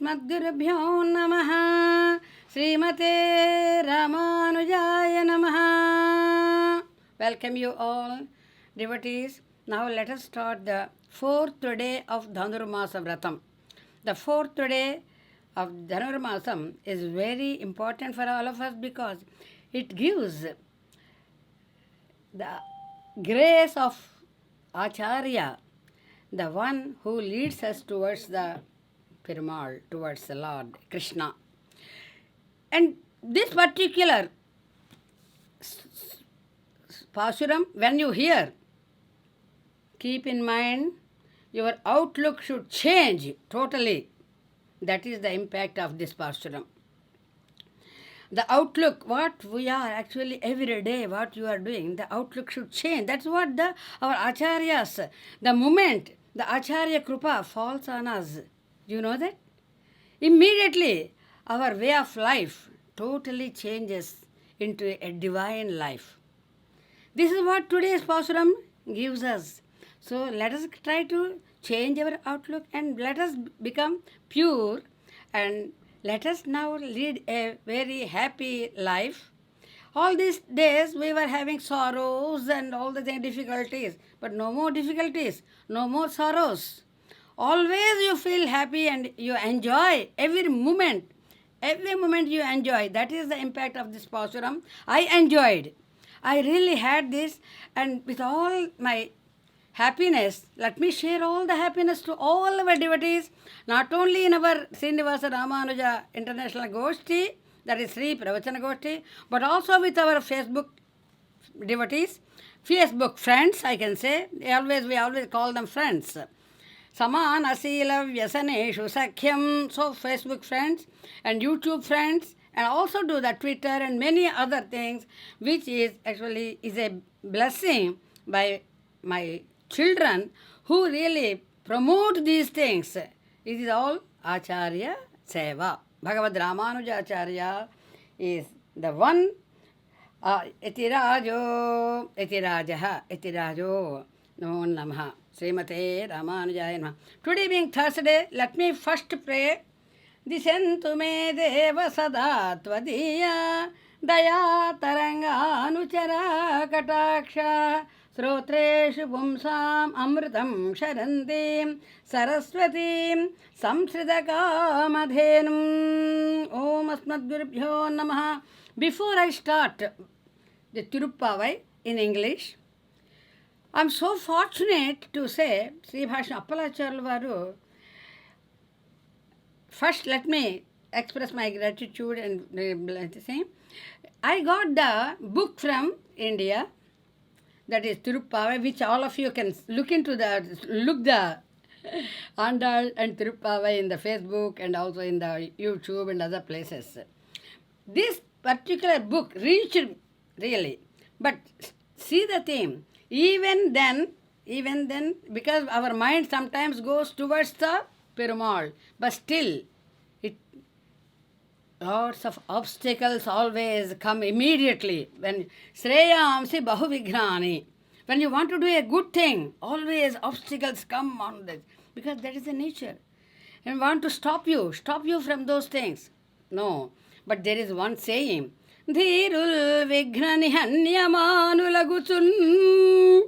अस्मद्गुरुभ्यो नमः. Srimate Ramanujaya Namaha. Welcome you all, devotees. Now let us start the fourth day of Dhanurmasa vratam. The fourth day of Dhanurmasam is very important for all of us because it gives the grace of Acharya, the one who leads us towards the Perumal, towards the Lord Krishna. And this particular Pasuram, when you hear, keep in mind your outlook should change totally. That is the impact of this Pasuram. The outlook, what we are actually every day, what you are doing, the outlook should change. That's what our Acharyas, the moment the Acharya Krupa falls on us, you know that? Immediately our way of life totally changes into a divine life. This is what today's Pasuram gives us. So let us try to change our outlook and let us become pure and let us now lead a very happy life. All these days we were having sorrows and all the difficulties, but no more difficulties, no more sorrows. Always you feel happy and you enjoy every moment. Every moment you enjoy. That is the impact of this Pasuram. I enjoyed. I really had this, and with all my happiness, let me share all the happiness to all our devotees, not only in our Srinivasa Ramanuja International Goshthi, that is Sri Pravachana Goshthi, but also with our Facebook devotees, Facebook friends, I can say. We always call them friends. Samana Sila Vyasaneshu Sakhyam, so Facebook friends and YouTube friends, and also do the Twitter and many other things, which is actually is a blessing by my children who really promote these things. It is all Acharya Seva. Bhagavad Ramanuja Acharya is the one. Etirajo, Etirajo, Namo Namaha. Srimate Ramanujaya Namaha. Today being Thursday, let me first pray. Disentu me deva sada tvadiya daya taranga anuchara kataksha srotreshu pumsam amritam sharantim saraswatim samsridakamadhenum. Om asmadgurubhyo namaha. Before I start the Tiruppavai in English, I am so fortunate to say, Sri Bhashna Appalacharya Varu, first let me express my gratitude and say, I got the book from India, that is Tiruppavai, which all of you can look the Andal and Tiruppavai in the Facebook and also in the YouTube and other places. This particular book reached really, but see the theme. Even then, because our mind sometimes goes towards the Perumal, but still, lots of obstacles always come immediately. When Shreyamsi Bahuvigrani, when you want to do a good thing, always obstacles come on this, because that is the nature. And want to stop you from those things. No, but there is one saying, Dhirul Vigrani Hanyamanulaguchun.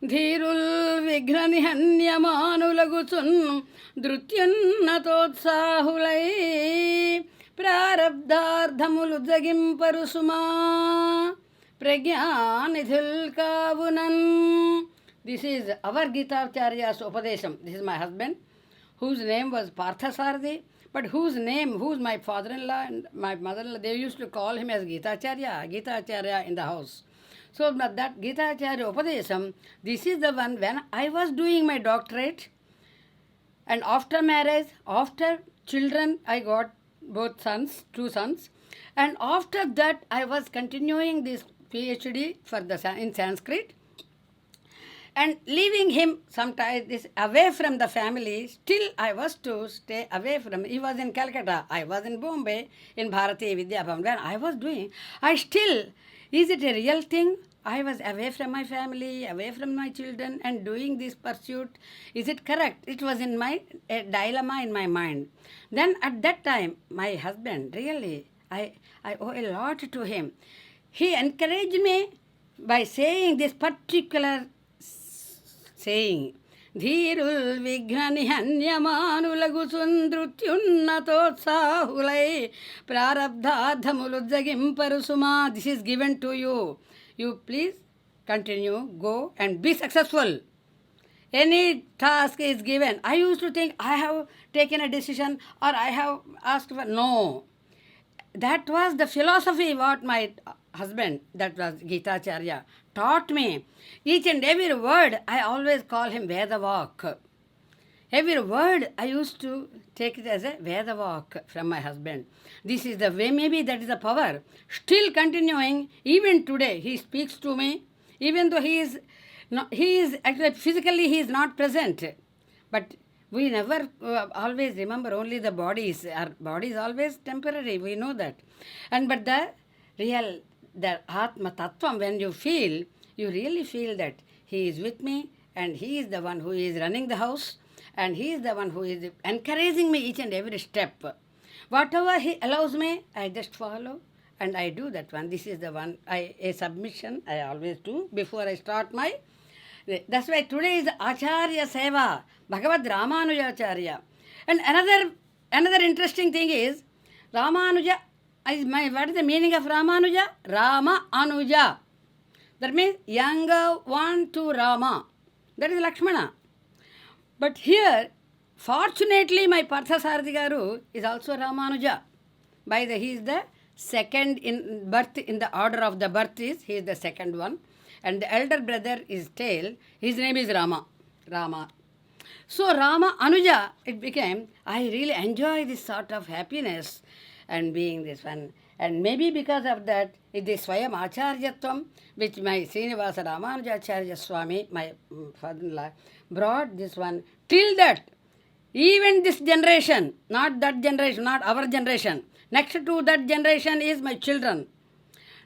Dhirul Vigrani Hanyamanulaguchun. Drutyun Natotsahulai. Prarabdardhamuludzagim Parusuma. Pragyanidhul Kavunan. This is our Gita Acharya's Upadesham. This is my husband, whose name was Parthasarthi. But whose my father-in-law and my mother-in-law, they used to call him as Gita Acharya in the house. So that Gita Acharya Upadesam, this is the one when I was doing my doctorate, and after marriage, after children, I got two sons, and after that I was continuing this PhD in Sanskrit. And leaving him sometimes away from the family, still I was to stay away from him. He was in Calcutta, I was in Bombay, in Bharati Vidya Bhavan. When I was doing, is it a real thing? I was away from my family, away from my children, and doing this pursuit. Is it correct? It was in my a dilemma in my mind. Then at that time, my husband, really, I owe a lot to him. He encouraged me by saying this particular saying. ధీరుల్ విఘ్న నిహన్యమానులగు సుందృత్యున్నతోత్సాహులై ప్రారబ్ధార్థములు జగింపరు సుమా. This is given to you. You please continue, go and be successful. Any task is given. I used to think I have taken a decision or I have asked for. No. That was the philosophy what my husband, that was Gitacharya, taught me. Each and every word, I always call him Vedavak. Every word I used to take it as a Vedavak from my husband. This is the way, maybe that is the power. Still continuing, even today, he speaks to me, even though he is actually physically he is not present. But we never always remember only the bodies. Our body is always temporary, we know that. But the real, the Atma Tattvam, when you feel, you really feel that he is with me and he is the one who is running the house and he is the one who is encouraging me each and every step. Whatever he allows me, I just follow and I do that one. This is the one, a submission I always do before I start my... That's why today is Acharya Seva, Bhagavad Ramanujacharya. And another interesting thing is, Ramanuja what is the meaning of Ramanuja? Rama Anuja. That means younger one to Rama. That is Lakshmana. But here, fortunately, my Parthasarathi Garu is also Ramanuja. He is the second in birth, in the order of the birth he is the second one. And the elder brother is Tail. His name is Rama. So Rama Anuja, it became, I really enjoy this sort of happiness and being this one. And maybe because of that, it is Swayam Acharyatvam, which my Srinivasa Ramanujacharya Swami, my father-in-law, brought this one. Till that, even this generation, not that generation, not our generation, next to that generation is my children.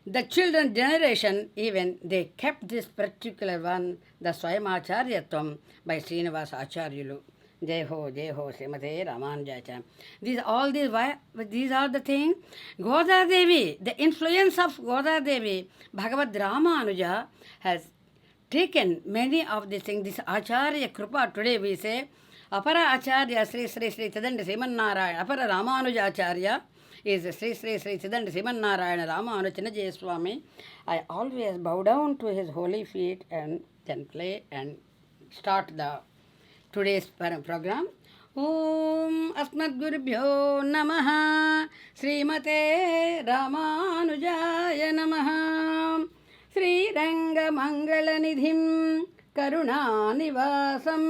The children generation, even, they kept this particular one, the Swayam Acharyatvam by Srinivasa Acharyalu. Jai ho, Srimate Ramanujacharya. These are the things. Goda Devi, the influence of Goda Devi, Bhagavad Ramanuja has taken many of these things. This Acharya Krupa, today we say, Apara Acharya Sri Chidanda Srimannarayana, Apara Ramanuja Acharya is Sri Chidanda Srimannarayana Ramanujacharya Swami. I always bow down to his holy feet and then play and start the today's program. Om Asmadgurubhyo Namaha Srimate Ramanujaya Namaha Sri Ranga Mangalanidhim Karunanivasam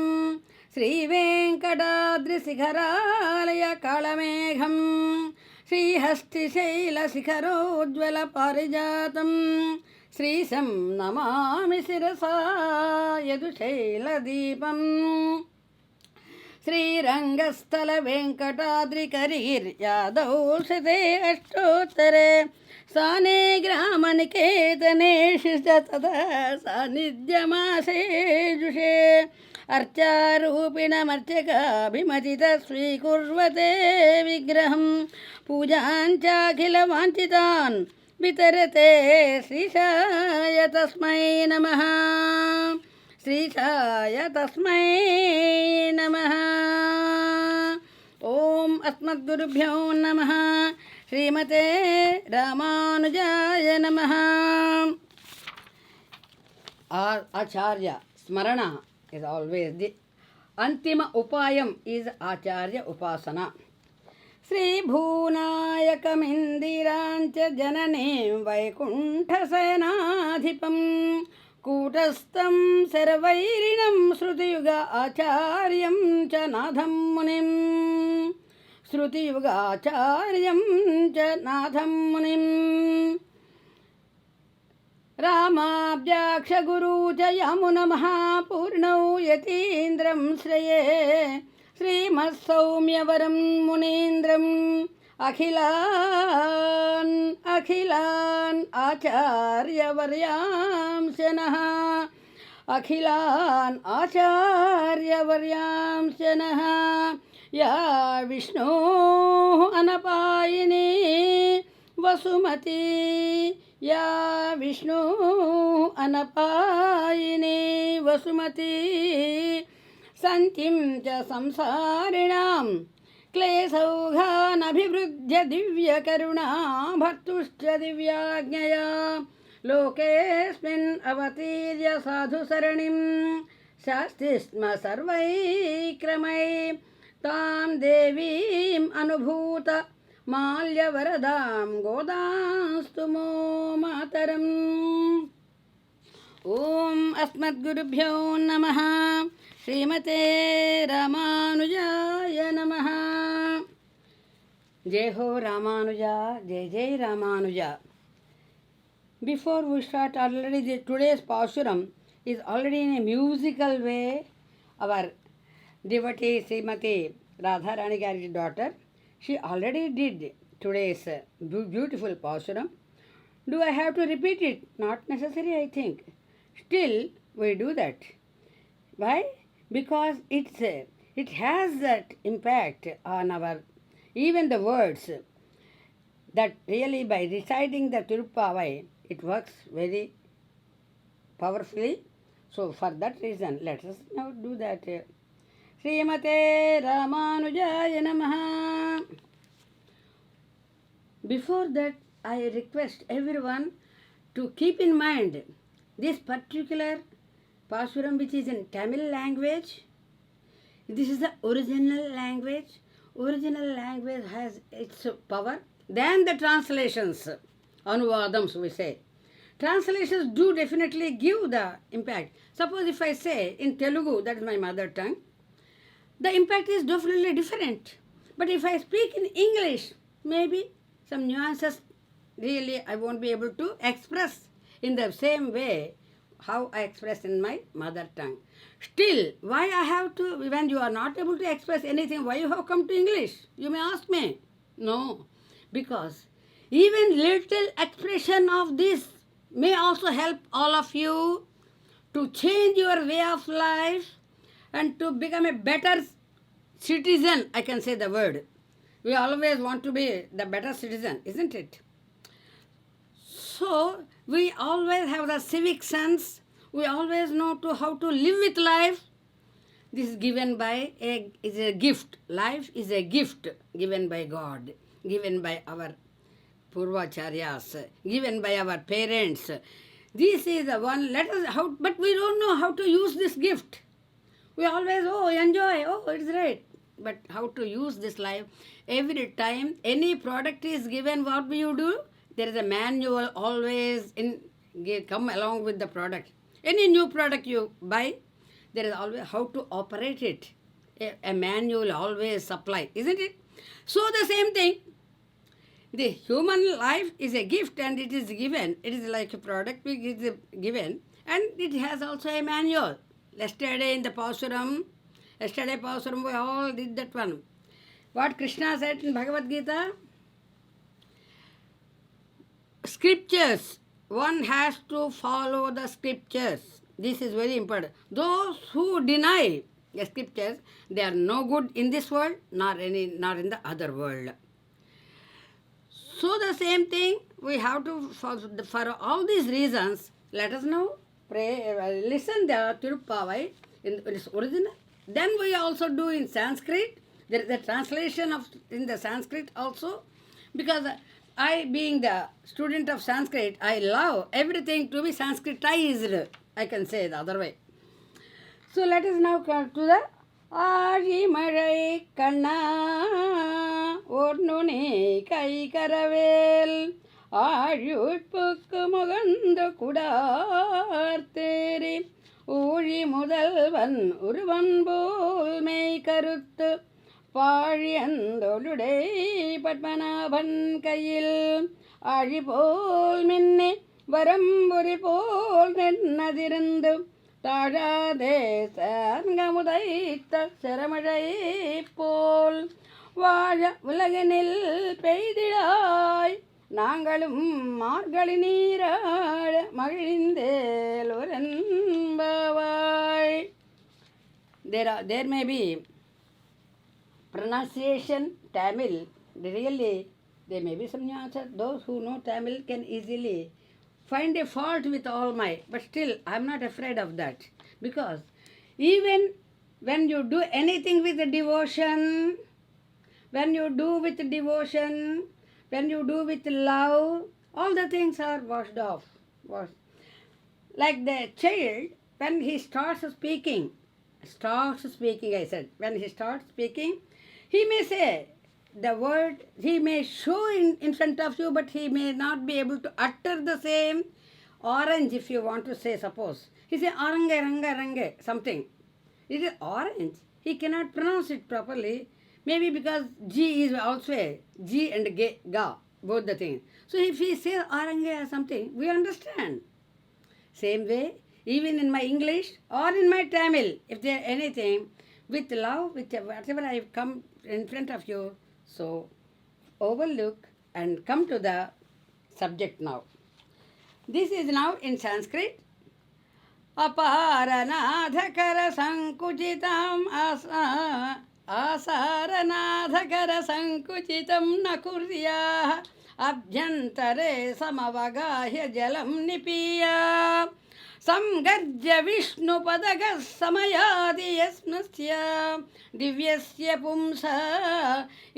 Sri Venkadadri Sikharalaya Kalamegham Sri Hasti Shaila Sikharodjvala Parijatam Sri Sam Namami Sirasa Yadushaila Deepam Sri Rangasthala Venkatadri Karir Yadaushate Ashtotare Sane Gramaniketane Shishatada Sanidhyamase Jushe Archarupina Marchaka Bhimatita Sri Kurvate Vigraham Pujancha Khilavanchitan Vitarate Srishaya Tasmai Namaha Srishaya Tasmai Namaha Om Asmadgurubhyo Namaha Srimate Ramanujaya Namaha. Acharya Smarana is always the Antima Upayam is Acharya Upasana. Sri Bhunayakamindirancha Jananim Vaikuntasenadhipam Kutastam Sarvairinam Srutiyuga Acharyam Chanadham Munim Srutiyuga Acharyam Chanadham Munim Ramabhyaksha Guru Jayamuna Mahapurnau Yatindram Sraye Srimat Saumyavaram Munindram akhilan acharya varyamsyanah akhilan acharya varyamsyanah ya Vishnu anapayini vasumati ya Vishnu anapayini vasumati santim cha samsarinam क्लेशौघानभिवृद्ध्य दिव्यकरुणा भर्तुश्च दिव्याज्ञया लोकेऽस्मिन् अवतीर्य साधुसरणिं शास्ति स्म सर्वैक्रमै तां देवीम् अनुभूत माल्यवरदां गोदास्तु मो मातरम् ॐ अस्मद्गुरुभ्यो नमः श्रीमते रामानुजाय नमः जय हो रामानुजा जय जय Ramanuja Before we start, already today's Pasuram is already in a musical way. Our devotee Srimati Radharani Gari's daughter, she already did today's beautiful Pasuram. Do I have to repeat it? Not necessary, I think. Still, we do that. Why? Because it has that impact on our, even the words, that really by reciting the Tiruppavai, it works very powerfully. So for that reason, let us now do that. Srimate Ramanujaya Namaha. Before that, I request everyone to keep in mind this particular Pasuram, which is in Tamil language. This is the original language. Original language has its power. Then the translations, anuvadams we say. Translations do definitely give the impact. Suppose if I say in Telugu, that is my mother tongue, the impact is definitely different. But if I speak in English, maybe some nuances really I won't be able to express in the same way how I express in my mother tongue. Still, why I have to, when you are not able to express anything, why you have come to English? You may ask me. No, because even little expression of this may also help all of you to change your way of life and to become a better citizen, I can say the word. We always want to be the better citizen, isn't it? So, we always have the civic sense. We always know how to live with life. This is given by is a gift. Life is a gift given by God, given by our Purvacharyas, given by our parents. This is the one, but we don't know how to use this gift. We always, enjoy, it's right. But how to use this life? Every time any product is given, what will you do? There is a manual always come along with the product. Any new product you buy, there is always how to operate it. A manual always supply, isn't it? So the same thing, the human life is a gift and it is given. It is like a product which is given and it has also a manual. Yesterday in the Pasuram, we all did that one. What Krishna said in Bhagavad Gita? Scriptures. One has to follow the scriptures. This is very important. Those who deny the scriptures, they are no good in this world, nor in the other world. So the same thing, we have to, for all these reasons, let us now pray, listen the Tiruppavai in its original. Then we also do in Sanskrit. There is a translation in the Sanskrit also, because I, being the student of Sanskrit, I love everything to be Sanskritized, I can say the other way. So let us now come to the Azhi Mazhai Kanna Ornuni Kai Karavel Ajut Pukku Mugandu Kudarteri Uri Mudalvan Urvan Bol Mei Karuttu Pazhiyandolude Padmanabhan Kayil Ajipol Minne Varamburi-pol Nennadirandu Tajade Sangamudaita Saramazhai-pol வாழ உலகினில் பெய்திடாய் நாங்களும் மார்கழி நீராட மகிழ்ந்தேலொரன்பாவாய். There may be pronunciation Tamil, really there may be some nuances. Those who know Tamil can easily find a fault with all my, but still I am not afraid of that, because even when you do anything with devotion, when you do with devotion, when you do with love, all the things are washed off. Like the child, when he starts speaking, I said, when he starts speaking, he may say the word, he may show in front of you, but he may not be able to utter the same. Orange, if you want to say, suppose he say orange, range, something, it is orange, he cannot pronounce it properly, maybe because G is also a G and ga, both the things. So if he says orange or something, we understand. Same way, even in my English or in my Tamil, if there anything, with love, with whatever I have come in front of you, so overlook and come to the subject now. This is now in Sanskrit. Aparanadhakara sankuchitam asaranadhakara sankuchitam nakuryah abhyantare samavagahya jalam nipiya samgarja vishnu padagas samayadi yasnasya divyasya pumsa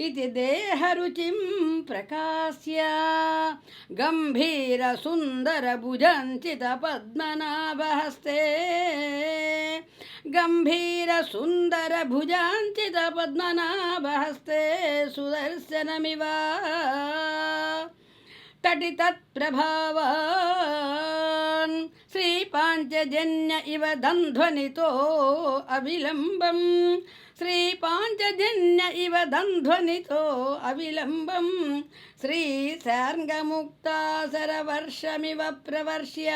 iti deharuchim prakasya gambhira sundara bhujanchita padmanabhaste gambhira sundara bhujanchita padmanabhaste sudarshanamiva तटितत् प्रभावान् श्रीपाञ्चजन्य इव दन्ध्वनितो अविलम्बं श्रीपाञ्चजन्य इव दन्ध्वनितो अविलम्बं श्रीसार्ङ्गमुक्तासरवर्षमिव प्रवर्ष्य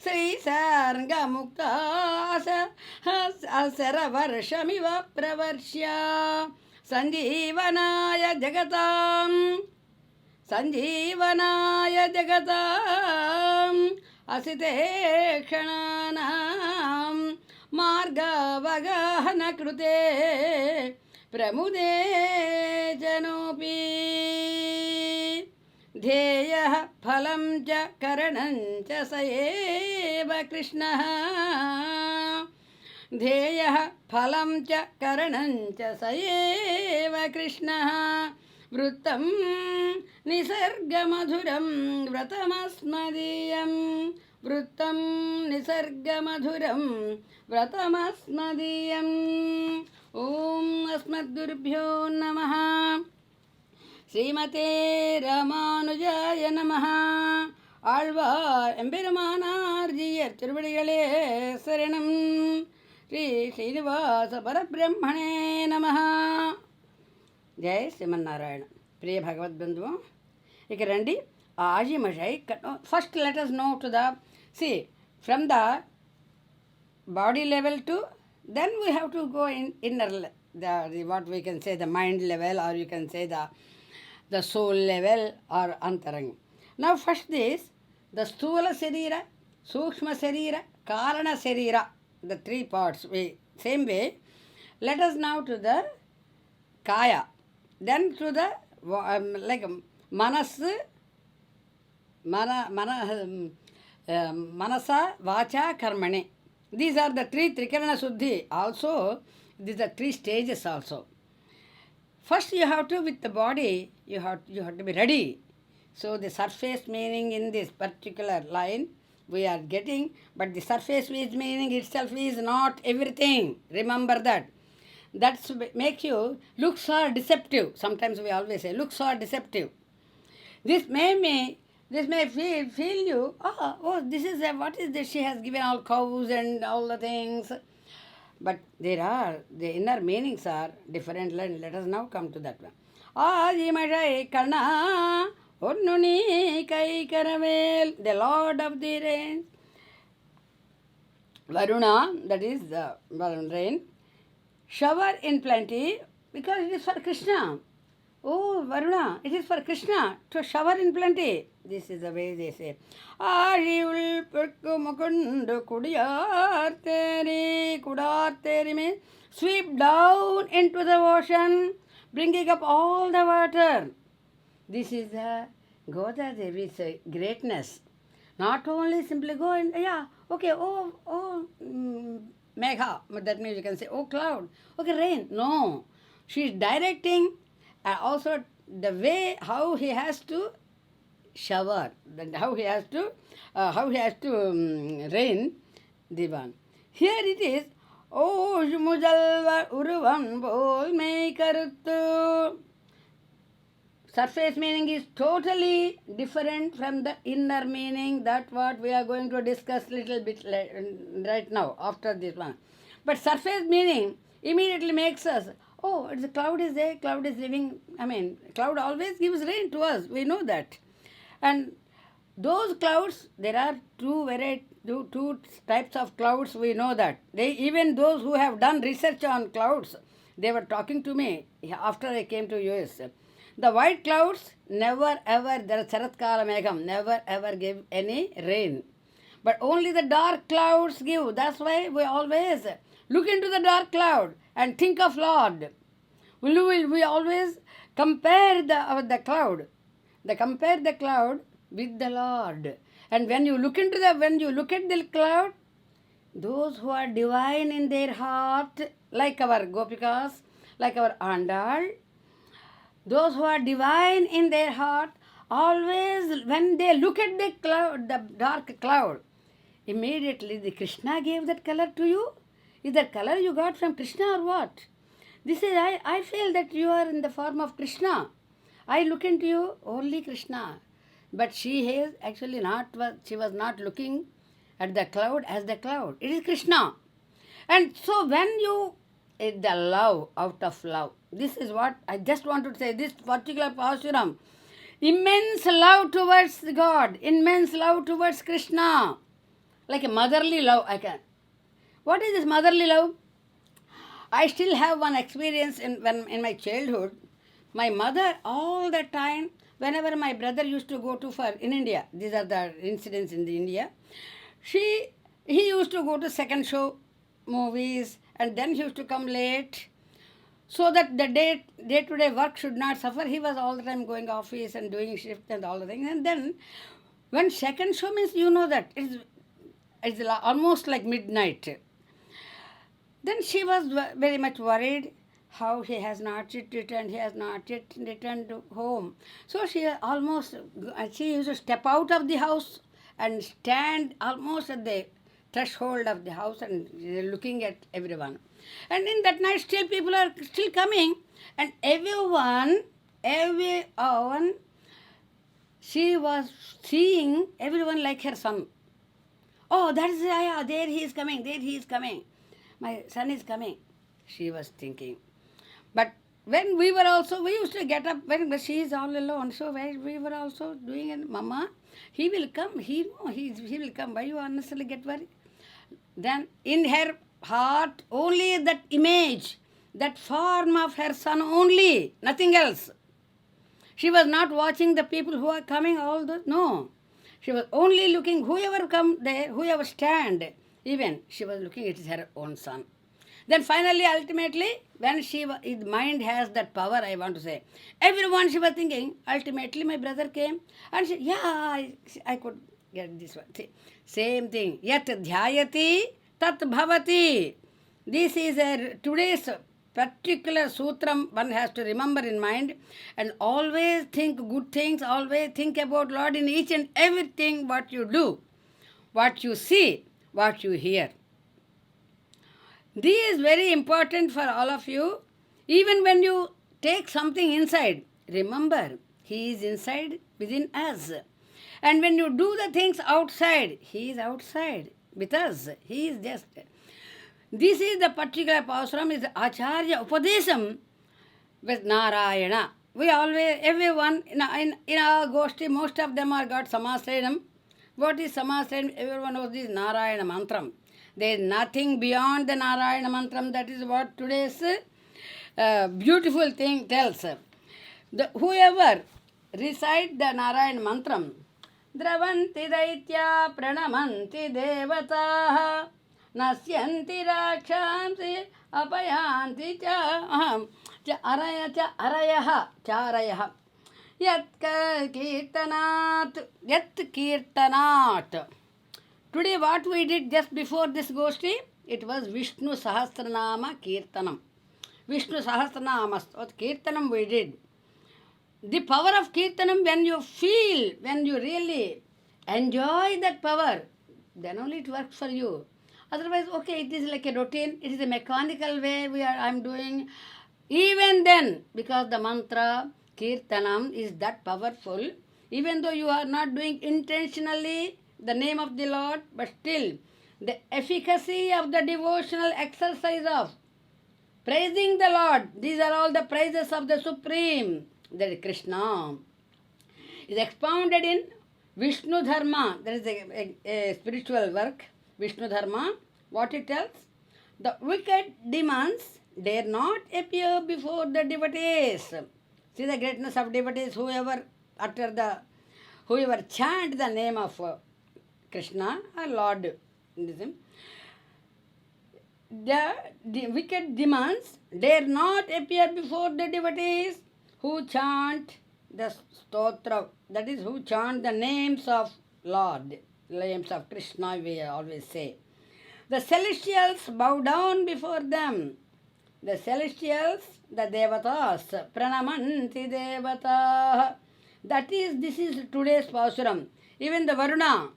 श्रीसार्ङ्गमुक्तासरवर्षमिव प्रवर्ष्य सञ्जीवनाय जगताम् संजीवनाय जगताम् असिते क्षणानां मार्गावगाहन कृते प्रमुदे जनोऽपि ध्येयः फलं च करणं च स एव कृष्णः ध्येयः फलं च करणं च स एव कृष्णः वृत्तं निसर्गमधुरं व्रतमस्मदीयं वृत्तं निसर्गमधुरं व्रतमस्मदीयम् ॐ अस्मद्गुरुभ्यो नमः श्रीमते रामानुजाय नमः ஆழ்வார் எம்பெருமானார் ஜீயர் திருவடிகளே சரணம் ஸ்ரீ ஸ்ரீனிவாச பரபிரம்மணே நமः जय श्रीमन्नारायण. प्रिय भगवत बंधुओं, इक रंडी आजी मजाई. First let us know to the, see, from the body level to, then we have to go in inner, the what we can say the mind level, or you can say the soul level or antarang. Now first this, the sthula sarira, sukshma sarira, karana sarira, the three parts. Same way, let us now to the kaya. Then to the like manasa, vacha, karmane. These are the three trikarana suddhi. Also, these are three stages also. First you have to, with the body, you have to be ready. So the surface meaning in this particular line we are getting, but the surface meaning itself is not everything. Remember that. That makes you, looks are deceptive. Sometimes we always say looks are deceptive. This may feel you, this is what is this? She has given all cows and all the things. But there are, the inner meanings are different. Let us now come to that one. Azhi Mazhai Kanna Onnuni Kai Karavel, the Lord of the Rains. Varuna, that is the rain. Shower in plenty, Because it is for Krishna. Oh, Varuna, it is for Krishna to shower in plenty. This is the way they say. Azhi Mukundu Kudarteri means sweep down into the ocean, bringing up all the water. This is the Goda Devi's greatness. Not only simply go and, yeah, okay, Megha, that means you can say, oh, cloud, okay, rain. No, she is directing also the way how he has to shower, how he has to rain the one. Here it is, oh, Mujalva Uruvan Bol Mekaruttu. Surface meaning is totally different from the inner meaning, that what we are going to discuss little bit right now after this one. But surface meaning immediately makes us, oh, it's a cloud is there, cloud is living. Cloud always gives rain to us, we know that. And those clouds, there are two types of clouds, we know that. Even those who have done research on clouds, they were talking to me after I came to US. The white clouds never ever, the Charatkala Megham, never ever give any rain. But only the dark clouds give. That's why we always look into the dark cloud and think of Lord. We always compare the cloud. Compare the cloud with the Lord. And when you look at the cloud, those who are divine in their heart, like our Gopikas, like our Andal, those who are divine in their heart, always when they look at the cloud, the dark cloud, immediately the Krishna gave that color to you. Is that color you got from Krishna or what? This is, I feel that you are in the form of Krishna. I look into you, only Krishna. But she is actually she was not looking at the cloud as the cloud. It is Krishna. And so when you, the love, out of love, this is what I just want to say, this particular Pasuram, immense love towards God, immense love towards Krishna, like a motherly love. What is this motherly love? I still have one experience in my childhood. My mother, all the time, whenever my brother used to go in India, these are the incidents in India, he used to go to second show movies, and then he used to come late, so that the day-to-day work should not suffer. He was all the time going office and doing shift and all the things. And then when second show means, you know that it's almost like midnight. Then she was very much worried how he has not yet returned home. So she used to step out of the house and stand almost at the threshold of the house and looking at everyone. And in that night, still people are still coming, and everyone, she was seeing everyone like her son. Oh, that is, there he is coming, my son is coming, she was thinking. But when we used to get up, when she is all alone, so we were also doing it, Mama, he will come, he will come, why you unnecessarily get worried? Then in her heart, only that image, that form of her son only, nothing else. She was not watching the people who are coming, all those, no. She was only looking, whoever come there, whoever stand, even, she was looking at her own son. Then finally, ultimately, when mind has that power, I want to say, everyone she was thinking, ultimately my brother came, and she, I could get this one. See, same thing. Yat dhyayati tat bhavati. This is today's particular sutram one has to remember in mind, and always think good things, always think about Lord in each and everything what you do, what you see, what you hear. This is very important for all of you. Even when you take something inside, remember, He is inside within us. And when you do the things outside, He is outside with us. He is just. This is the particular Pasuram, is Acharya Upadesam with Narayana. We always, everyone, in our Goshthi, most of them are got Samasranam. What is Samasranam? Everyone knows this Narayana Mantram. There is nothing beyond the Narayana Mantram. That is what today's beautiful thing tells. Whoever recite the Narayan mantram, Dravanti Daitya Pranamanti Devataha Nasyanti Rakshansi Apayanti Charayaha Yat Kirtanat. Today what we did just before this Goshti, it was Vishnu Sahasranama Kirtanam. Vishnu Sahasranama Kirtanam we did. The power of Kirtanam, when you feel, when you really enjoy that power, then only it works for you. Otherwise, okay, it is like a routine, it is a mechanical way I'm doing. Even then, because the mantra Kirtanam is that powerful, even though you are not doing intentionally the name of the Lord, but still, the efficacy of the devotional exercise of praising the Lord, these are all the praises of the Supreme, that is Krishna, is expounded in Vishnu Dharma. There is a spiritual work, Vishnu Dharma. What it tells? The wicked demons dare not appear before the devotees. See the greatness of devotees, whoever chant the name of Krishna or Lord. The wicked demons dare not appear before the devotees who chant the stotra, that is, who chant the names of Lord, names of Krishna, we always say. The celestials bow down before them. The celestials, the devatas, pranamanti devata. This is today's Pasuram. Even the Varuna,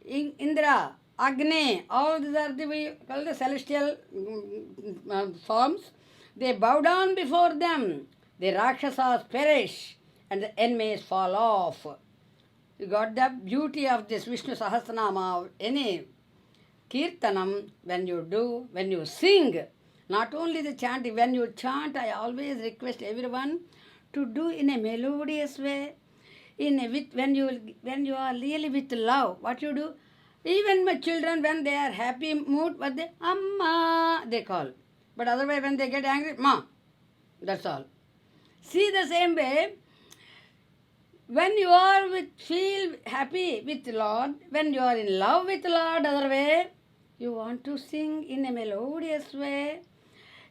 Indra, Agni, all these are we call the celestial forms. They bow down before them. The Rakshasas perish and the enemies fall off. You got the beauty of this Vishnu Sahasranama, any Kirtanam, when you sing, not only the chanting, when you chant, I always request everyone to do in a melodious way, when you are really with love. What you do? Even my children, when they are happy mood, what they, Amma, they call. But otherwise, when they get angry, Ma, that's all. See the same way, when you are feel happy with Lord, when you are in love with Lord, other way, you want to sing in a melodious way,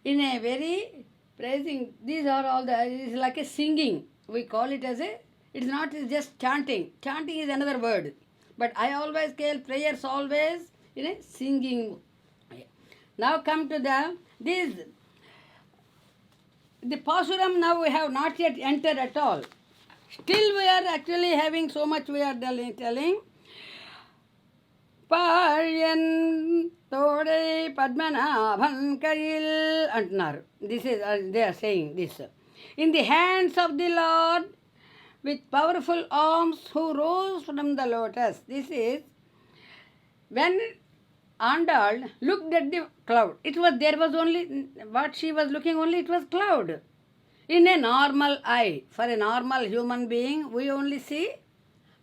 in a very praising. These are all it is like a singing. We call it as it's not just chanting. Chanting is another word. But I always call prayers always in a singing. Now come to the Pasuram. Now we have not yet entered at all. Still we are actually having so much we are telling. Paryan Tode Padmanabhan Kayil Antnar. This is, they are saying this. In the hands of the Lord, with powerful arms who rose from the lotus. This is when Andal looked at the cloud. There was only what she was looking only, it was cloud. In a normal eye, for a normal human being, we only see.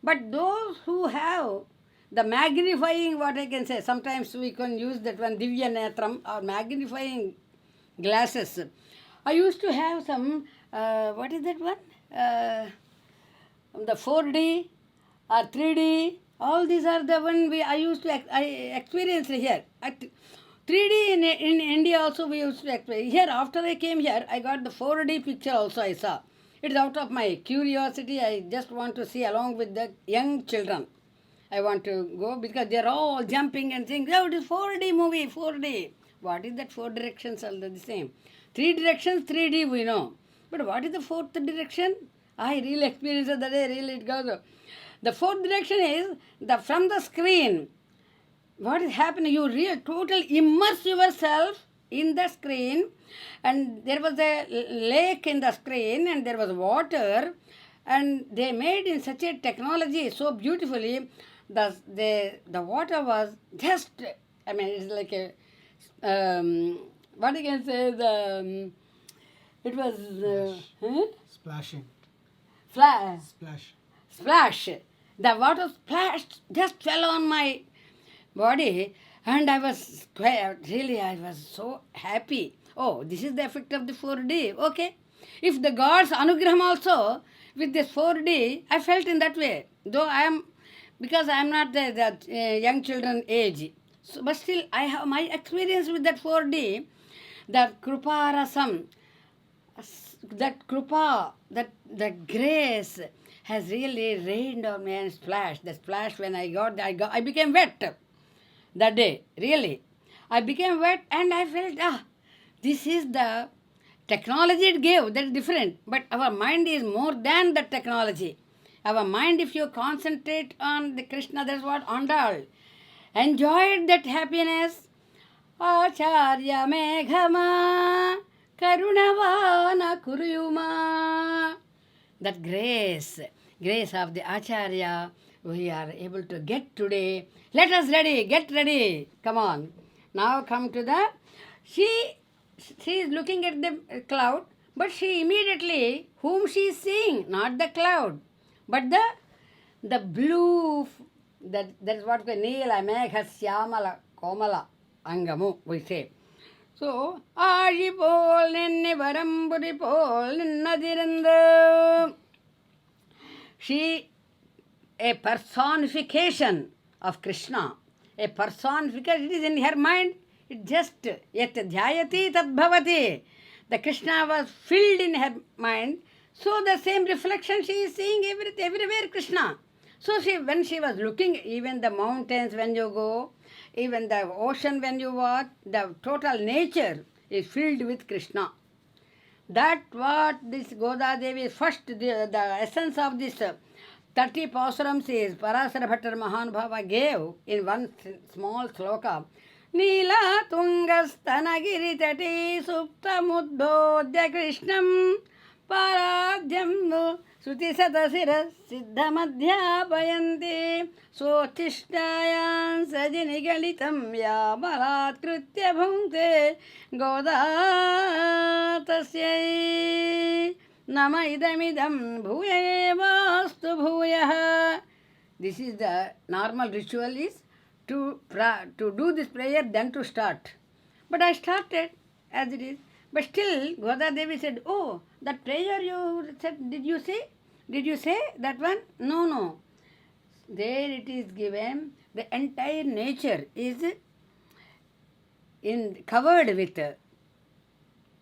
But those who have the magnifying, what I can say, sometimes we can use that one, Divya Netram, or magnifying glasses. I used to have some, what is that one? The 4D or 3D, all these are the one I experienced here. 3D in India also we used to experience. Here, after I came here, I got the 4D picture also I saw. It's out of my curiosity. I just want to see along with the young children. I want to go because they're all jumping and saying, oh, it is 4D movie, 4D. What is that 4 directions? All the same. 3 directions, 3D we know. But what is the 4th direction? I really experienced that day, really it goes. The 4th direction is from the screen. What is happening? You totally immerse yourself in the screen, and there was a lake in the screen, and there was water, and they made in such a technology so beautifully. The water was just, I mean, it's like a, what you can say, it was Splashing. Splash. The water splashed, just fell on my body, and I was so happy. Oh, this is the effect of the 4D. Okay. If the God's anugraham also, with this 4D, I felt in that way. Though I am, because I am not the young children age. So, but still, I have my experience with that 4D, that Krupa rasam, that Krupa, that grace has really rained on me and splashed. The splash when I became wet that day, really. I became wet and I felt, this is the technology it gave, that is different. But our mind is more than the technology. Our mind, if you concentrate on the Krishna, that's what Andal enjoyed that happiness. Acharya Meghama Karunavana Kuruyuma. That grace of the Acharya, we are able to get today. Let us ready, get ready. Come on. Now come to the, she is looking at the cloud, but she immediately, whom she is seeing, not the cloud, but the blue, that is what we Neela, Megha, Syamala, Komala, Angamu, we say. So, Azhi pol ninni varamburi pol ninnadiranda. She, a personification of Krishna, a personification, it is in her mind, it just, yet dhyayati tad bhavati. The Krishna was filled in her mind, so the same reflection she is seeing everywhere Krishna. So when she was looking, even the mountains when you go, even the ocean when you walk, the total nature is filled with Krishna. That what this Goda Devi first, the essence of this 30 Pasurams is Parasara Bhattar Mahanubhava gave in one small sloka. Nila Tungastanagiri Tati Suptamudbodhya Krishnam Paradhyam Suti Satasira Siddhamadhyapayanti Sotishtayam Sajinigalitam Yamalat Kritya Bhunte Goda Tasyai Nama idamidam bhuyayevastu bhuyaha. This is the normal ritual is to do this prayer, then to start. But I started as it is. But still, Goda Devi said, oh, that prayer you said, did you say? Did you say that one? No. There it is given, the entire nature is covered with,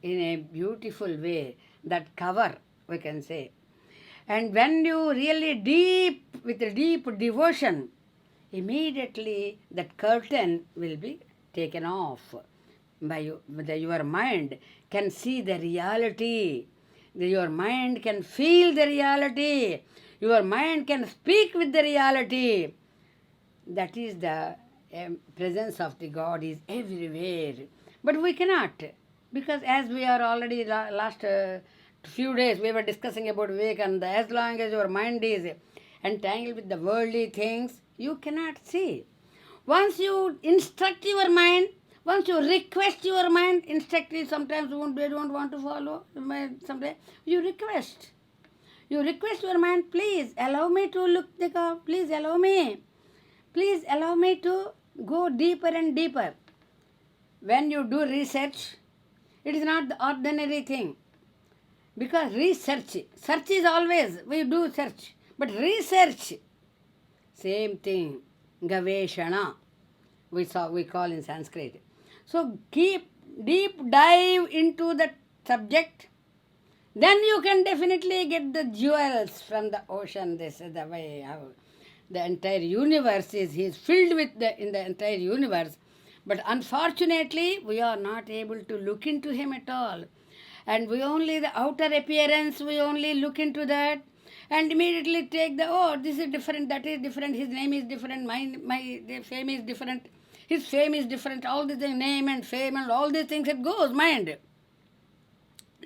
in a beautiful way, that cover, we can say. And when you really with deep devotion, immediately that curtain will be taken off. Your mind can see the reality. Your mind can feel the reality. Your mind can speak with the reality. That is the presence of the God is everywhere. But we cannot. Because as we are already last few days, we were discussing about Vivekananda. As long as your mind is entangled with the worldly things, you cannot see. Once you instruct your mind, once you request your mind, instructive, sometimes they don't want to follow, sometimes you request. You request your mind, please allow me to look the God, please allow me. Please allow me to go deeper and deeper. When you do research, it is not the ordinary thing. Because search is always, we do search. But research, same thing, gaveshana, we call in Sanskrit. So keep deep dive into the subject, then you can definitely get the jewels from the ocean. This is the way how the entire universe is filled with in the entire universe. But unfortunately, we are not able to look into him at all. And we only, the outer appearance, we only look into that and immediately take this is different, that is different, his name is different, the fame is different, his fame is different, all this name and fame and all these things, it goes, mind.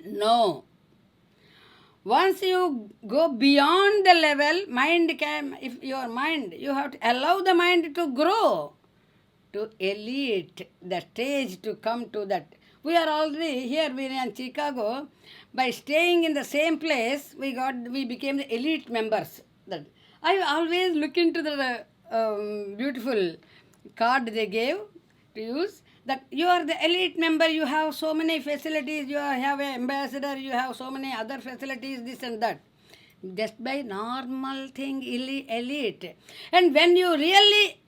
No. Once you go beyond the level, if your mind, you have to allow the mind to grow, to elite, the stage to come to that. We are already here, we are in Chicago. By staying in the same place, we became the elite members. That I always look into the beautiful card they gave to use. That you are the elite member, you have so many facilities, you have an ambassador, you have so many other facilities, this and that. Just by normal thing, elite. And when you really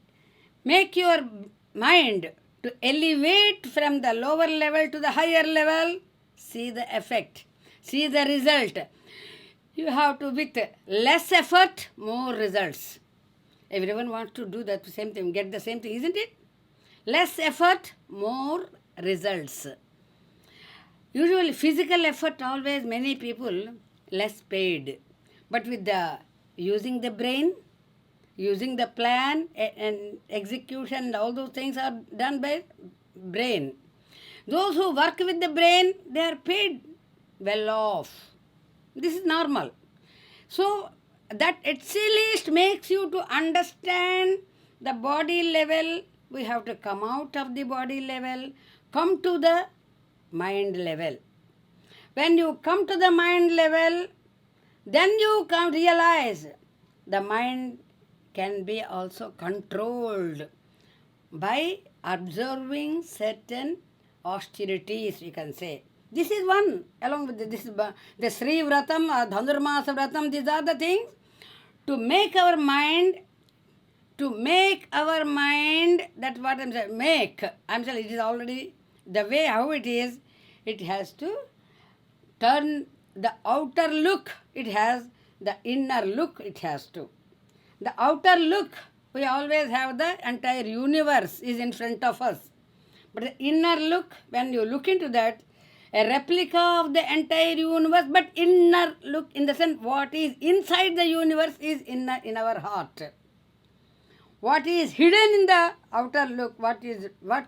make your mind to elevate from the lower level to the higher level, see the effect, see the result. You have to, with less effort, more results. Everyone wants to do that same thing, get the same thing, isn't it? Less effort, more results. Usually physical effort, always many people less paid. But with the using the brain, using the plan and execution, all those things are done by brain. Those who work with the brain, they are paid well off. This is normal. So that at least makes you to understand the body level. We have to come out of the body level, come to the mind level. When you come to the mind level, then you can realize the mind can be also controlled by observing certain austerities, we can say. This is one, along with this is the Sri Vratam or Dhanurmasa Vratam, these are the things to make our mind, that's what I'm saying, I'm saying it is already, the way how it is, it has to turn the outer look, it has the inner look, it has to. The outer look, we always have the entire universe is in front of us. But the inner look, when you look into that, a replica of the entire universe, but inner look in the sense what is inside the universe is in our heart. What is hidden in the outer look, what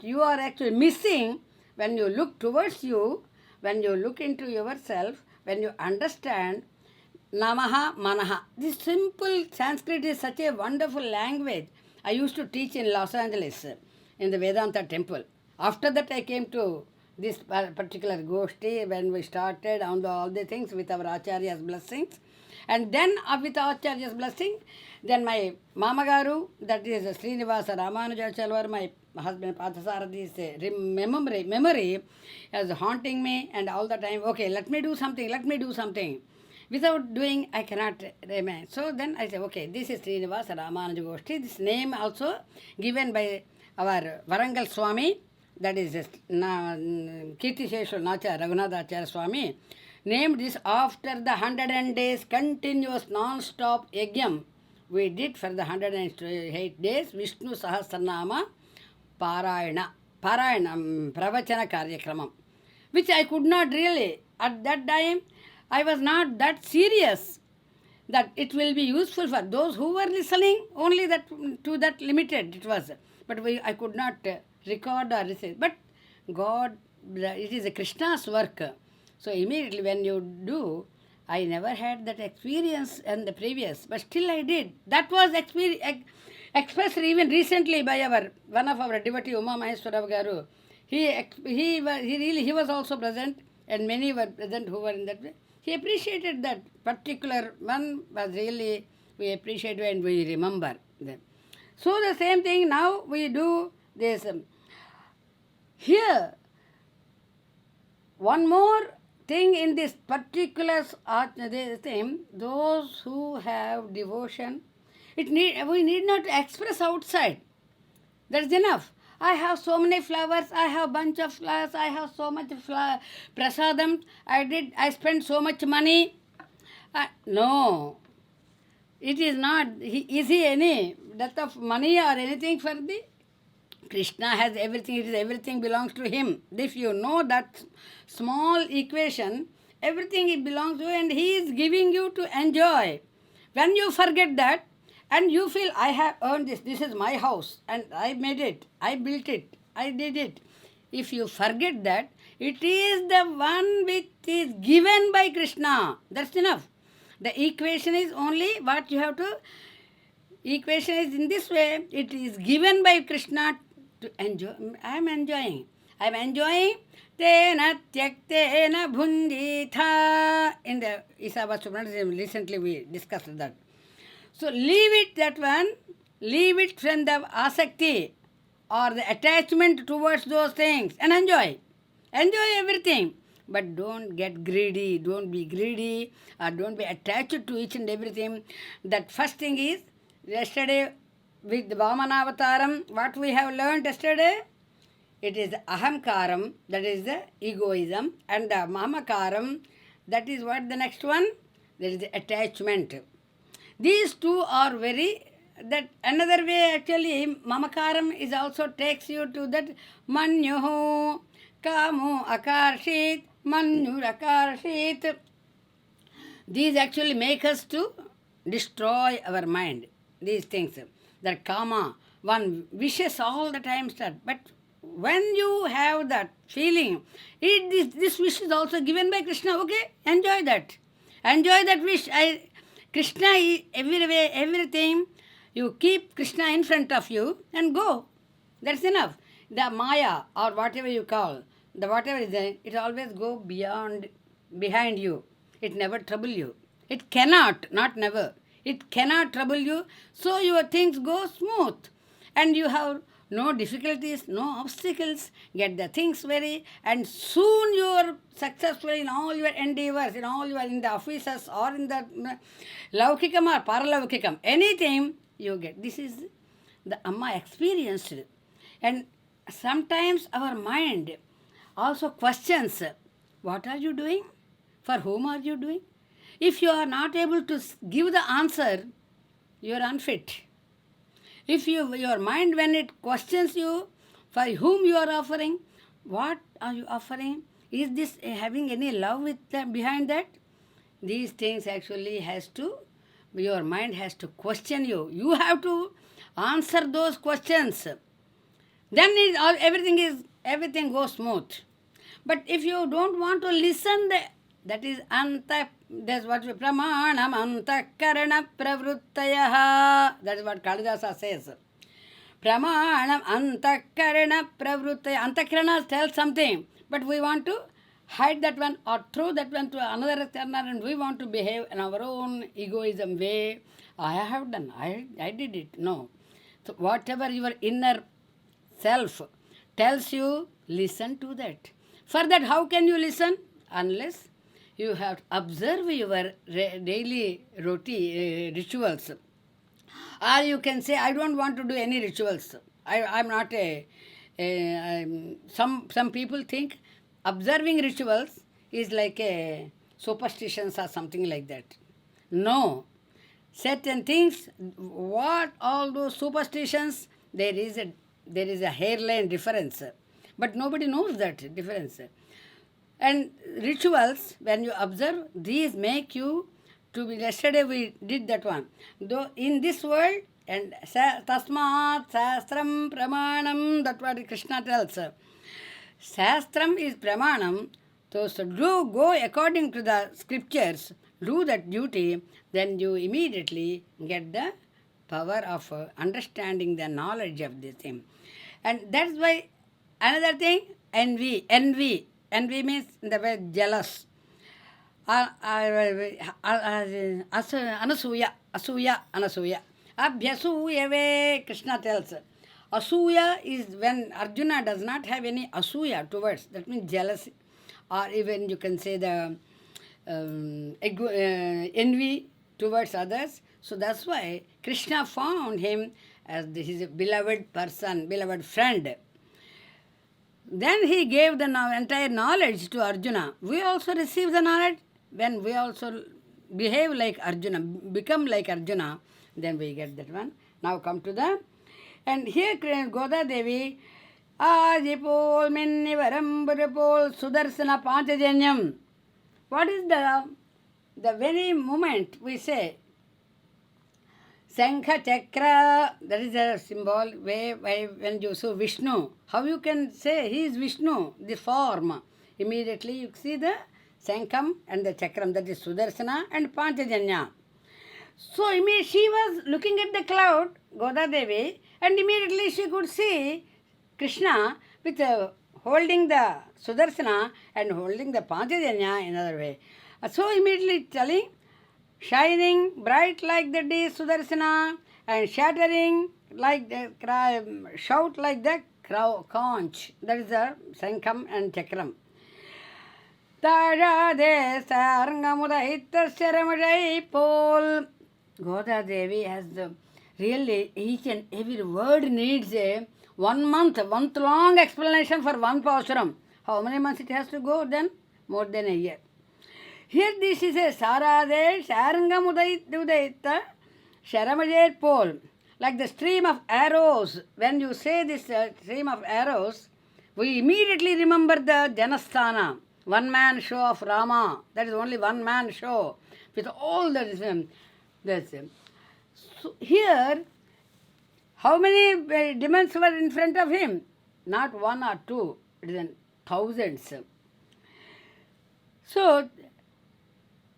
you are actually missing when you look towards you, when you look into yourself, when you understand Namaha Manaha. This simple Sanskrit is such a wonderful language. I used to teach in Los Angeles in the Vedanta temple. After that I came to this particular Goshthi when we started on all the things with our Acharya's blessings. And then with Acharya's blessing, then my Mamagaru, that is Srinivasa Ramanujachalvar, my husband Pathasaradi's memory is haunting me, and all the time, okay, let me do something. Without doing, I cannot remain. So then I say, okay, this is Srinivasa Ramanuja Goshthi. This name also given by our Varangal Swami, that is Kirti Sheshwar Nachar Raghunath Acharya Swami, named this after the 100 days continuous non-stop yajnam we did for the 108 days, Vishnu Sahasranama Parayana Pravachana Karyakramam, which I could not really, at that time, I was not that serious that it will be useful for those who were listening, only that to that limited it was. But I could not record or receive. But God, it is a Krishna's work. So immediately when you do, I never had that experience in the previous, but still I did. That was expressed even recently by one of our devotee, Uma Maheshwara Garu. He was also present, and many were present who were in that way. He appreciated that particular one was really, we appreciate and we remember them. So the same thing now we do this. Here, one more thing in this particular thing, those who have devotion, we need not express outside. That is enough. I have so many flowers, I have bunch of flowers, I have so much prasadam, I spent so much money. No, it is not. Is he any death of money or anything for the? Krishna has everything, everything belongs to him. If you know that small equation, everything it belongs to you and he is giving you to enjoy. When you forget that, and you feel, I have earned this is my house, and I made it, I built it, I did it. If you forget that, it is the one which is given by Krishna. That's enough. The equation is only what you have to, equation is in this way, it is given by Krishna to enjoy. I am enjoying. Tena tyaktena bhunjitha. In the Isava Subramaniam, recently we discussed that. So leave it, that one, leave it from the asakti. or the attachment towards those things and enjoy. Enjoy everything. But don't get greedy. Don't be greedy or don't be attached to each and everything. That first thing is, yesterday with the Vamana Avataram, what we have learned yesterday? It is ahamkaram, that is the egoism, and the mamakaram, that is what the next one? That is the attachment. These two are very, that another way actually, mamakaram is also takes you to that manyuhu, kamu akarshit, manyur akarshit. These actually make us to destroy our mind. These things, that kama, one wishes all the time start, but when you have that feeling, this wish is also given by Krishna, okay? Enjoy that. Enjoy that wish. Krishna is everywhere, everything. You keep Krishna in front of you and go. That's enough. The Maya or whatever you call, the whatever is there, it always go behind you. It never trouble you. It cannot, not never. It cannot trouble you. So your things go smooth. And you have no difficulties, no obstacles, get the things very, and soon you are successful in all your endeavors, in all your, in the offices or in the laukikam or paralaukikam, anything you get. This is the Amma experienced. And sometimes our mind also questions, what are you doing? For whom are you doing? If you are not able to give the answer, you are unfit. If your mind, when it questions you, for whom you are offering, what are you offering? Is this having any love with behind that? These things actually your mind has to question you. You have to answer those questions. Then everything goes smooth. But if you don't want to listen, that is that's what pramanam antakarana pravruttayaha. That is what Kalidasa says. Pramanam antakarana pravruttaya. Antakarana tells something, but we want to hide that one or throw that one to another corner, and we want to behave in our own egoism way. I have done, I did it. No. So whatever your inner self tells you, listen to that. For that, how can you listen? Unless you have to observe your daily rituals. Or you can say, I don't want to do any rituals. I'm not some people think observing rituals is like a superstitions or something like that. No. Certain things, what all those superstitions, there is a hairline difference. But nobody knows that difference. And rituals, when you observe, these make you to be, yesterday we did that one. Though in this world, and tasmat sastram pramanam, that's what Krishna tells. Sastram is pramanam, so go according to the scriptures, do that duty, then you immediately get the power of understanding the knowledge of this thing. And that's why another thing, envy. Envy means the word jealous. Anasuya. Abhyasuyave, Krishna tells. Asuya is when Arjuna does not have any asuya towards, that means jealousy. Or even you can say the envy towards others. So that's why Krishna found him as his beloved person, beloved friend. Then he gave the entire knowledge to Arjuna. We also receive the knowledge when we also behave like Arjuna, become like Arjuna, then we get that one. Now come to the, and here Goda Devi, Ajipol Minnivaramburapol Sudarsana Panchajanyam. What is the very moment we say, Sankha Chakra, that is a symbol when you see Vishnu. How you can say he is Vishnu, the form. Immediately you see the Sankham and the Chakram, that is Sudarsana and Panchajanya. So immediately she was looking at the cloud, Goda Devi, and immediately she could see Krishna with holding the Sudarsana and holding the Panchajanya in another way. So immediately telling, shining bright like the day Sudarsana and shattering like the cry, shout like the conch. That is the Sankham and Chakram. Tajade Sarangamudaitta Sharamajai Pol. Goda Devi has the really each and every word needs a 1 month long explanation for one Pasuram. How many months it has to go then? More than a year. Here this is a Sarade Sarangamudaitta Sharamajai Pol. Like the stream of arrows. When you say this stream of arrows, we immediately remember the Janasthana. One man show of Rama. That is only one man show. With all the this. So here, how many demons were in front of him? Not one or two. It is in thousands. So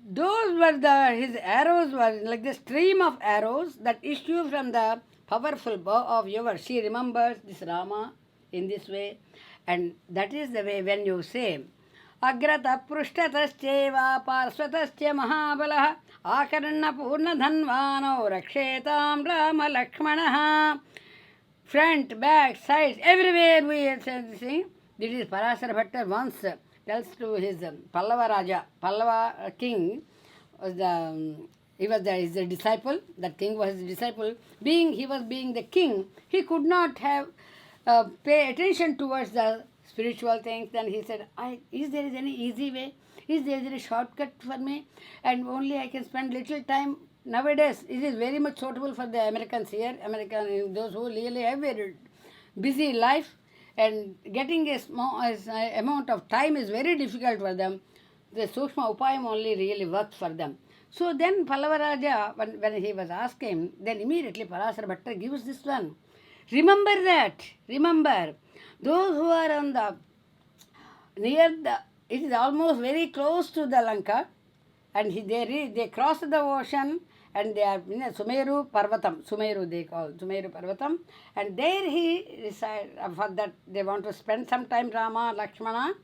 those were his arrows were like the stream of arrows that issue from the powerful bow of yours. She remembers this Rama in this way. And that is the way when you say, Agrata Prushtatascheva Parswatascha Mahabalaha Akaranna Purna Dhanvano Rakshetam Rama Lakshmanaha. Front, back, sides, everywhere we say. This is Parasara Bhatta once tells to his Pallava Raja, Pallava king, was his disciple. That king was his disciple. He was being the king, he could not have pay attention towards the spiritual things. Then he said, is there any easy way? Is there any shortcut for me? And only I can spend little time. Nowadays, it is very much suitable for the Americans here. Those who really have a busy life and getting a small amount of time is very difficult for them. The Sukshma Upayam only really works for them. So then Pallava Raja, when he was asking, then immediately Parasara Bhatta gives this one. Remember that. Remember. Those who are on the it is almost very close to the Lanka, and they cross the ocean, and they are in Sumeru Parvatam. Sumeru they call Sumeru Parvatam, and there he decided for that they want to spend some time Rama, Lakshmana,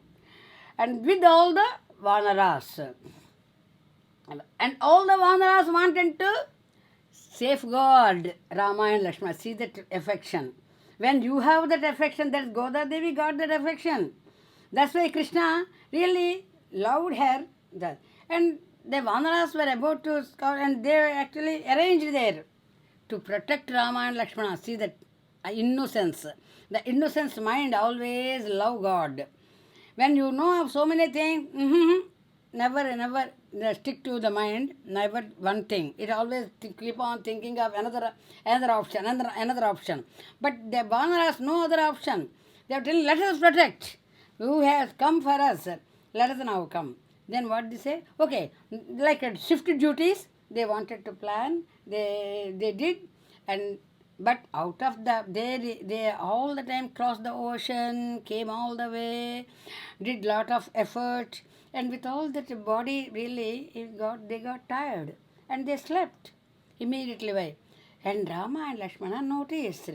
and with all the Vanaras. And all the Vanaras wanted to safeguard Rama and Lakshmana. See that affection. When you have that affection, that Goda Devi got that affection. That's why Krishna really loved her. And the Vanaras were about to scout, and they were actually arranged there to protect Rama and Lakshmana. See that innocence. The innocence mind always love God. When you know of so many things, never stick to the mind, never one thing. It always keep on thinking of another option. But the Vanaras, no other option. They are telling, let us protect. Who has come for us? Let us now come. Then what they say? Okay, like shift duties, they wanted to plan. They did. But out of they all the time crossed the ocean, came all the way, did lot of effort. And with all that body, really, they got tired. And they slept immediately. Why? And Rama and Lakshmana noticed,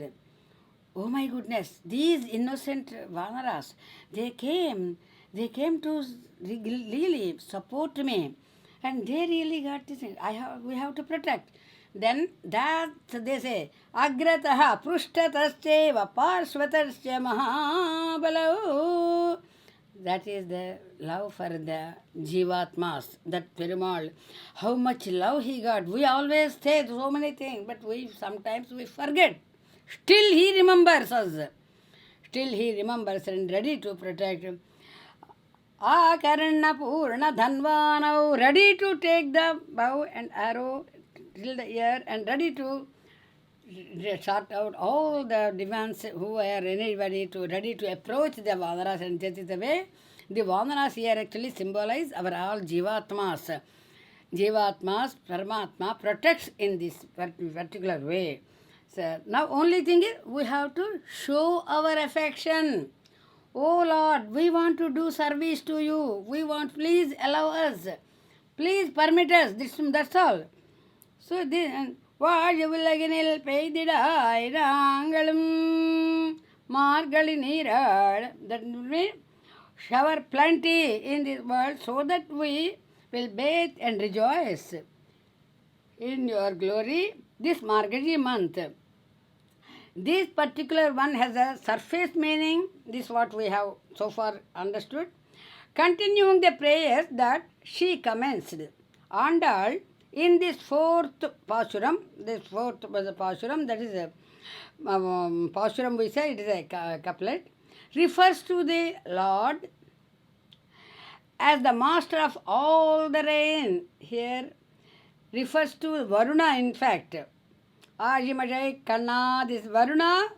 oh my goodness, these innocent Vanaras, they came to really support me. And they really got this thing. We have to protect. Then that they say, Agrataha Prushtatascheva Parswatascha Mahabalau. That is the love for the Jivatmas, that Perumal. How much love he got. We always say so many things, but sometimes we forget. Still he remembers us. Still he remembers and ready to protect. Akaranna Purna Dhanvanau, ready to take the bow and arrow till the ear and ready to sort out all the demands who are anybody to ready to approach the Vanaras. And that is the way the Vanaras here actually symbolize our all Jivatmas. Jivatmas, Paramatma protects in this particular way. So now only thing is we have to show our affection. Oh Lord, we want to do service to you. Please allow us. Please permit us. That's all. So then, Vajavilaginil Pedidarangalum Margali Nirad. That means shower plenty in this world so that we will bathe and rejoice in your glory this Margazhi month. This particular one has a surface meaning. This is what we have so far understood. Continuing the prayers that she commenced. Andal, in this fourth Pasuram, that is a Pasuram we say, it is a couplet, refers to the Lord as the master of all the rain. Here refers to Varuna, in fact. Azhi, Mazhai, Kanna, this Varuna,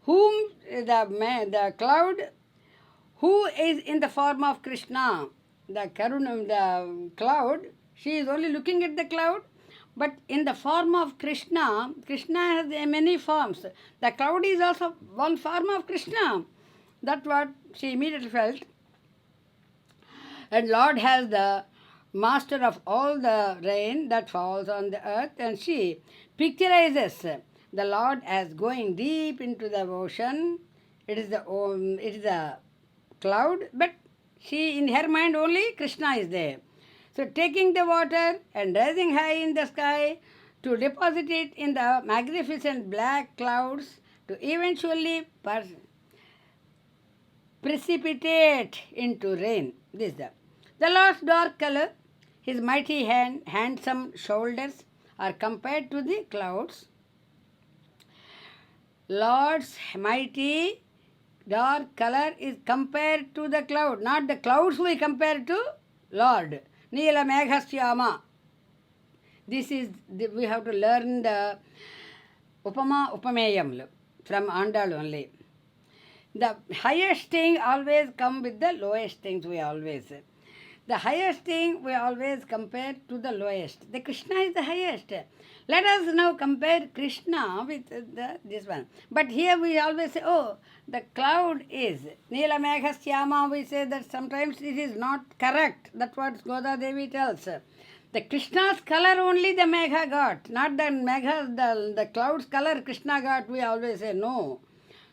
whom the cloud, who is in the form of Krishna. The cloud, she is only looking at the cloud, but in the form of Krishna. Krishna has many forms. The cloud is also one form of Krishna. That's what she immediately felt. And Lord has the master of all the rain that falls on the earth, and she picturizes the Lord as going deep into the ocean. It is the cloud, but she, in her mind only, Krishna is there. So taking the water and rising high in the sky to deposit it in the magnificent black clouds to eventually precipitate into rain. This is the Lord's dark color, his mighty handsome shoulders are compared to the clouds. Lord's mighty dark color is compared to the cloud, not the clouds we compare to Lord. Nila Meghasyama. This is, we have to learn the Upama Upameyam from Andal only. The highest thing always come with the lowest things we always say. The highest thing we always compare to the lowest. The Krishna is the highest. Let us now compare Krishna with this one. But here we always say, oh, the cloud is Nila Megha Syama. We say that sometimes it is not correct. That's what Goda Devi tells. The Krishna's color only the Megha got, not the Megha, the cloud's color Krishna got. We always say no.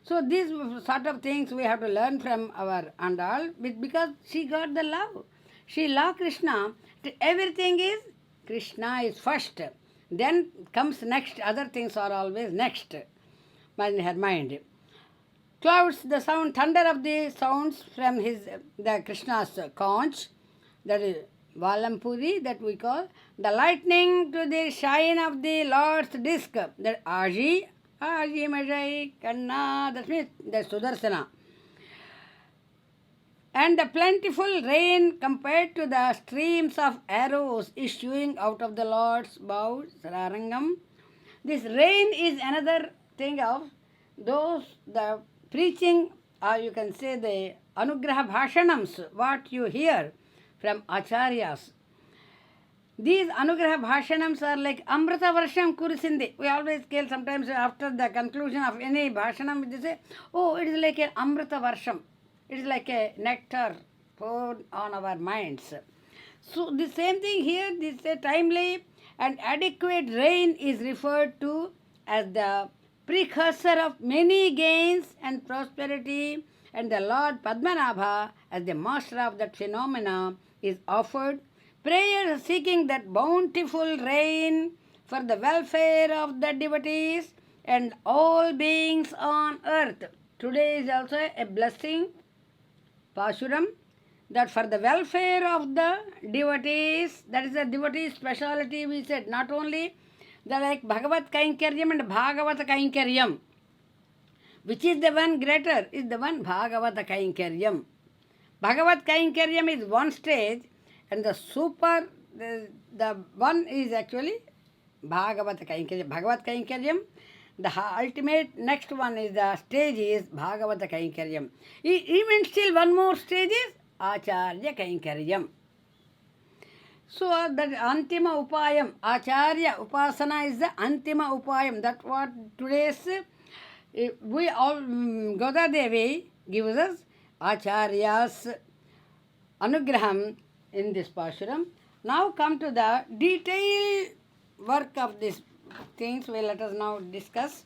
So these sort of things we have to learn from our Andal, because she got the love. She loved Krishna. Everything is Krishna is first. Then comes next. Other things are always next in her mind. Clouds, the sound, thunder of the sounds from the Krishna's conch, that is Valampuri, that we call. The lightning to the shine of the Lord's disc, that Azhi, Mazhai, Kanna, that means the Sudarsana. And the plentiful rain compared to the streams of arrows issuing out of the Lord's bow, Sararangam. This rain is another thing of the preaching, or you can say the Anugraha Bhashanams, what you hear from Acharyas. These Anugraha Bhashanams are like Amrita Varsham Kurisindi. We always scale sometimes after the conclusion of any Bhashanam, they say, oh, it is like an Amrita Varsham. It is like a nectar poured on our minds. So the same thing here, this timely and adequate rain is referred to as the precursor of many gains and prosperity, and the Lord Padmanabha, as the master of that phenomena, is offered prayer seeking that bountiful rain for the welfare of the devotees and all beings on earth. Today is also a blessing, Pasuram, that for the welfare of the devotees, that is the devotee speciality we said, not only the like Bhagavat Kainkaryam and Bhagavata Kainkaryam. Which is the one greater? Is the one Bhagavata Kainkaryam. Bhagavat Kainkaryam is one stage, and the one is actually Bhagavata Kainkaryam. Bhagavat Kainkaryam, the ultimate next one is the stage is Bhagavata Kainkaryam. Even still one more stage is Acharya Kainkaryam. So that Antima Upayam, Acharya Upasana is the Antima Upayam. That's what today's we all, Goda Devi gives us Acharya's Anugraham in this Pasuram. Now come to the detailed work of these things. Well, let us now discuss.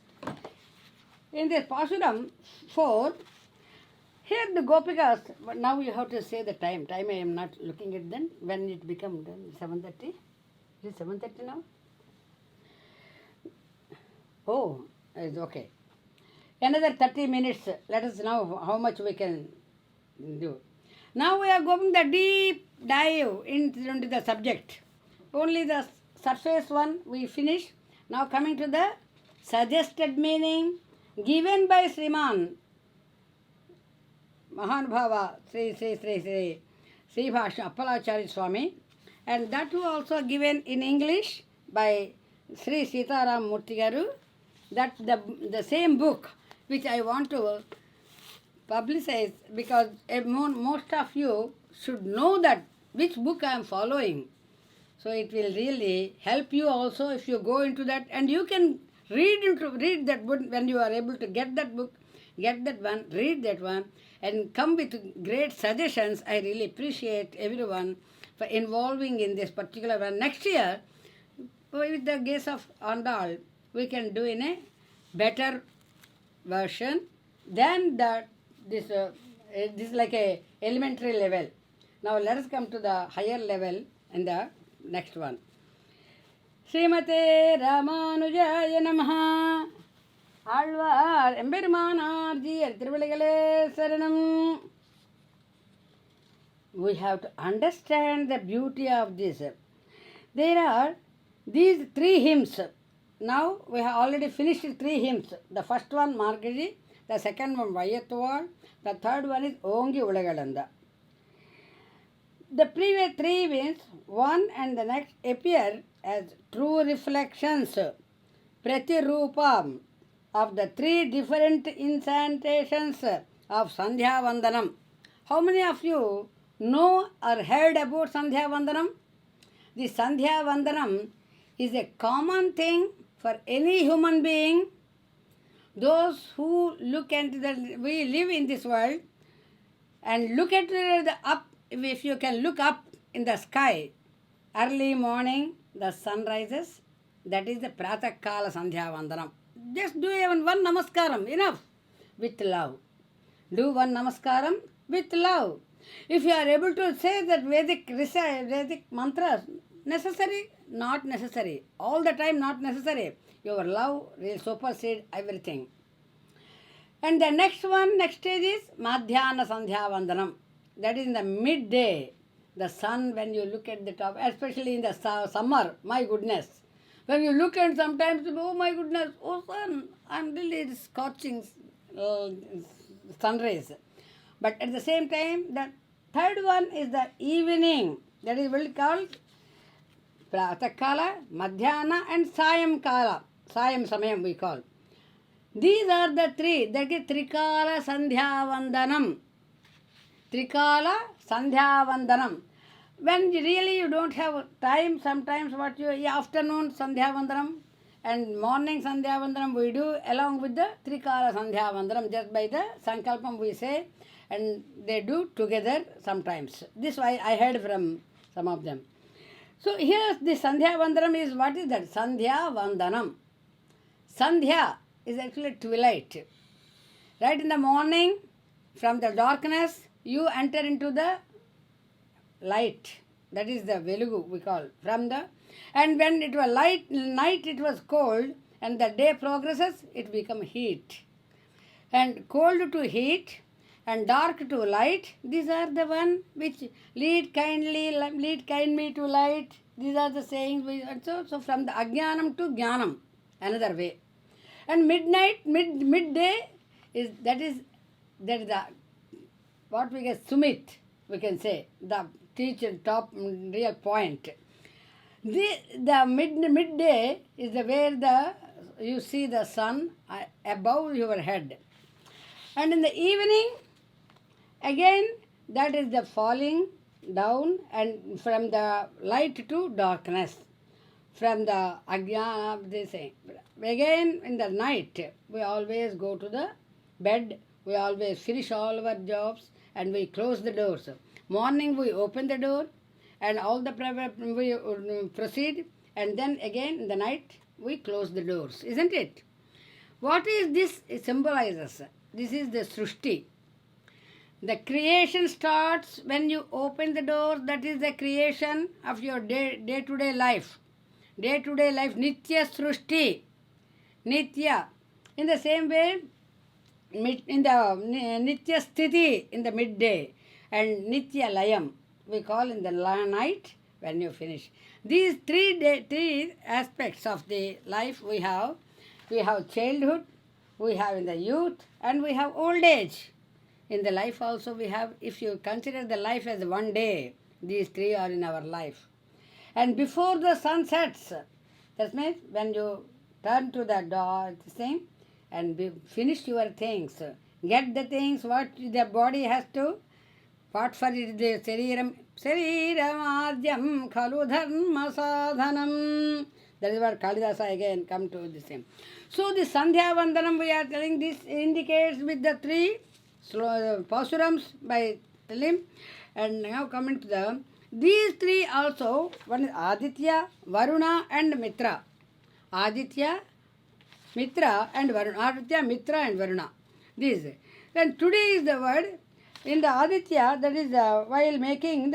In this Pasuram 4, here the Gopikas, but now you have to say the time. Time I am not looking at then. When it becomes 7:30? Is it 7:30 now? Oh, it's okay. Another 30 minutes. Let us know how much we can do. Now we are going the deep dive into the subject. Only the surface one we finish. Now coming to the suggested meaning given by Sriman Mahanbhava Sri Bhashna Appalachari Swami, and that too also given in English by Sri Sitaram Murthy Garu. That the same book which I want to publicize, because most of you should know that which book I am following. So it will really help you also if you go into that, and you can read that book when you are able to get that book, get that one, read that one, and come with great suggestions. I really appreciate everyone for involving in this particular one. Next year, with the case of Andal, we can do in a better version than that. This is like a elementary level. Now let us come to the higher level in the next one. Srimate Ramanujaya Namaha. Alvar Embermanarji Tiruvalaigale Saranam. We have to understand the beauty of this. There are these 3 hymns. Now we have already finished 3 hymns. The first one Margaji, the second one Vayatwal, the third one is Ongi Ulagalanda. The previous 3 means one and the next appear as true reflections, Pratirupam, of the 3 different incantations of Sandhya Vandanam. How many of you know or heard about Sandhya Vandanam? The Sandhya Vandanam is a common thing for any human being. Those who look at we live in this world and look at the up, if you can look up in the sky, early morning, the sun rises, that is the Pratakala Sandhya Vandanam. Just do even one namaskaram, enough, with love. Do one namaskaram with love. If you are able to say that Vedic mantras, necessary, not necessary, all the time not necessary, your love will supersede everything. And the next stage is Madhyana Sandhya Vandanam. That is in the midday, the sun, when you look at the top, especially in the summer, my goodness. When you look and sometimes, oh my goodness, oh sun, I'm really scorching sun rays. But at the same time, the third one is the evening. That is what is called Pratakala, Madhyana and Sayam Kala. Sayam Samayam we call. These are the 3. That is Trikala Sandhya Vandanam. Trikala Sandhya Vandanam. When really you don't have time, sometimes afternoon Sandhya Vandanam and morning Sandhya Vandanam we do along with the Trikala Sandhya Vandanam, just by the Sankalpam we say, and they do together sometimes. This I heard from some of them. So here the Sandhya Vandanam is, what is that? Sandhya Vandanam. Sandhya is actually twilight. Right in the morning, from the darkness, you enter into the light. That is the Velugu we call. And when it was night it was cold, and the day progresses, it becomes heat. And cold to heat, and dark to light, these are the one which lead kindly to light. These are the sayings. So from the Ajnanam to Jnanam, another way. And midday is the what we get Sumit, we can say, the teacher top real point. The midday is where you see the sun above your head. And in the evening, again, that is the falling down, and from the light to darkness. From the Ajnana, they say. Again, in the night, we always go to the bed, we always finish all our jobs, and we close the doors. Morning, we open the door, and all the we proceed, and then again, in the night, we close the doors, isn't it? What is this? It symbolizes. This is the Srushti. The creation starts when you open the door. That is the creation of your day-to-day life. Day-to-day life, Nitya Srushti. Nitya. In the same way, in the Nitya Sthiti in the midday, and Nitya Layam we call in the night when you finish. These three aspects of the life we have. We have childhood, we have in the youth, and we have old age. In the life also we have, if you consider the life as one day, these three are in our life. And before the sun sets, that means when you turn to the door thing and finish your things, get the things what the body has to, what for it the Shariram Khalu Dharma. That is what Kalidasa again come to the same. So the Sandhya Vandanam we are telling, this indicates with the three Pasurams by telling. And now coming to the, these three also, one is Aditya, Varuna and Mitra. Aditya, Mitra and Varuna. Aditya, Mitra and Varuna. This. Then today is the word. In the Aditya, that is while making in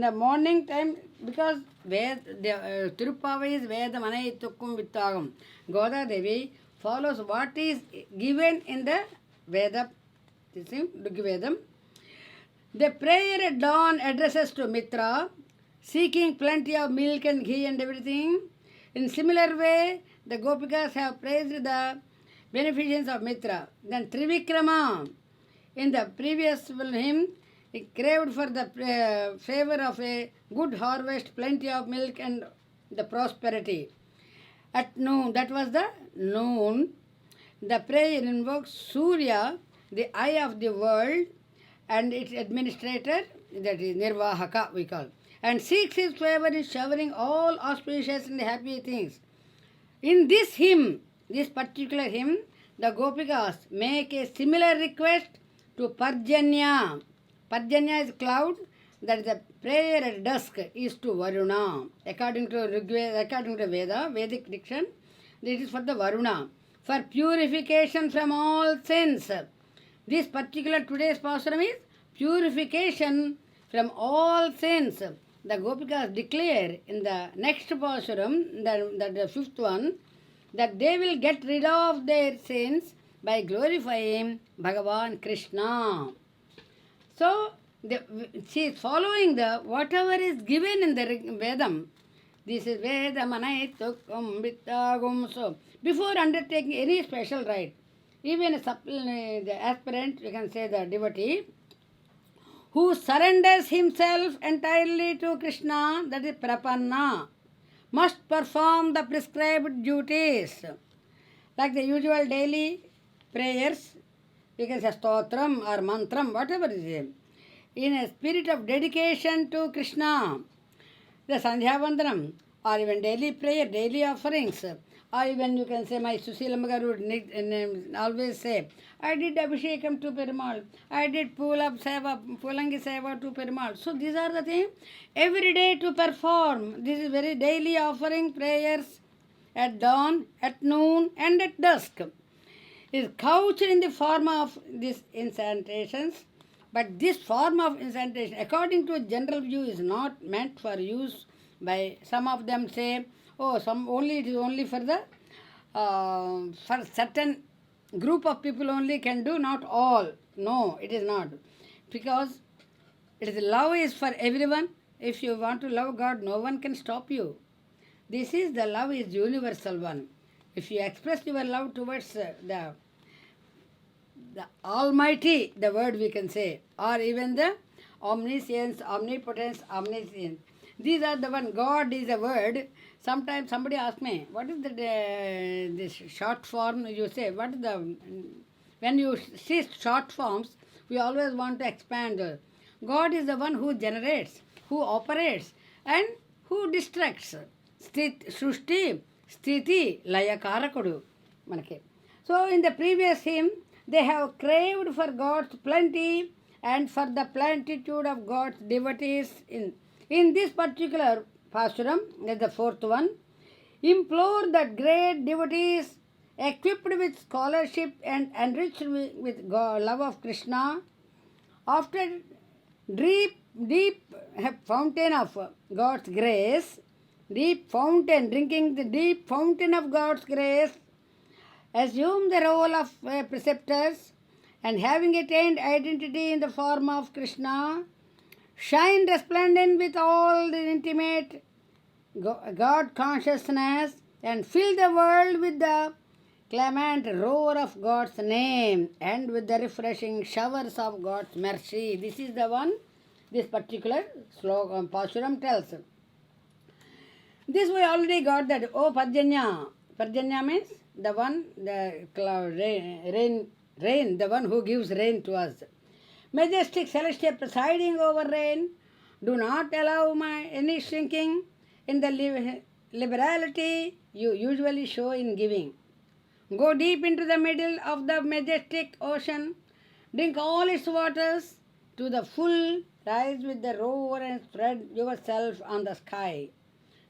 the morning time, because Tiruppavai is Veda Manai Tukkum Vittagam. Goda Devi follows what is given in the Veda, Vedam. The prayer at dawn addresses to Mitra, seeking plenty of milk and ghee and everything. In similar way, the Gopikas have praised the beneficence of Mitra. Then Trivikrama, in the previous hymn, he craved for the favor of a good harvest, plenty of milk and the prosperity. At noon, that was the noon, the prayer invokes Surya, the eye of the world, and its administrator, that is Nirvahaka we call, and seeks his favor in showering all auspicious and happy things. In this hymn, this particular hymn, the Gopikas make a similar request to Parjanya. Parjanya is cloud, that the prayer at dusk is to Varuna. According to Veda, Vedic diction, this is for the Varuna. For purification from all sins. This particular today's Pasuram is purification from all sins. The Gopikas declare in the next Pasuram, the fifth one, that they will get rid of their sins by glorifying Bhagavan Krishna. So, she is following the whatever is given in the Vedam. This is Vedamanaitukam Vittagum. So, before undertaking any special rite, even the aspirant, we can say the devotee, who surrenders himself entirely to Krishna, that is Prapanna, must perform the prescribed duties. Like the usual daily prayers, we can say stotram or mantram, whatever it is, in a spirit of dedication to Krishna. The Sandhya Vandanam, or even daily prayer, daily offerings, or even you can say, my Susilamagaru would always say, I did Abhishekam to Perumal, I did Pulangi Seva to Perumal. So these are the things every day to perform. This is very daily offering prayers at dawn, at noon and at dusk. Is couched in the form of these incantations, but this form of incantation, according to a general view, is not meant for use by some of them say, oh, it is only for the for certain group of people only can do, not all. No, it is not, because love is for everyone. If you want to love God, no one can stop you. This is the love is universal one. If you express your love towards the Almighty, the word we can say, or even the omniscience, omnipotence, omniscience. These are the one. God is a word. Sometimes somebody asks me, what is this short form you say? What is the, when you see short forms, we always want to expand. God is the one who generates, who operates, and who distracts. Srushti, Sthiti, Laya Karakudu. So in the previous hymn, they have craved for God's plenty and for the plenitude of God's devotees. In this particular Pasuram, that's the fourth one, implore that great devotees equipped with scholarship and enriched with love of Krishna, after deep fountain of God's grace, drinking the deep fountain of God's grace, assume the role of preceptors and having attained identity in the form of Krishna, shine resplendent with all the intimate God consciousness and fill the world with the clement roar of God's name and with the refreshing showers of God's mercy. This is the one, this particular slogan, Pasuram tells. This we already got that. Oh, Parjanya. Parjanya means the one, the cloud, rain, the one who gives rain to us. Majestic celestial presiding over rain, do not allow any shrinking in the liberality you usually show in giving. Go deep into the middle of the majestic ocean, drink all its waters to the full, rise with the roar and spread yourself on the sky,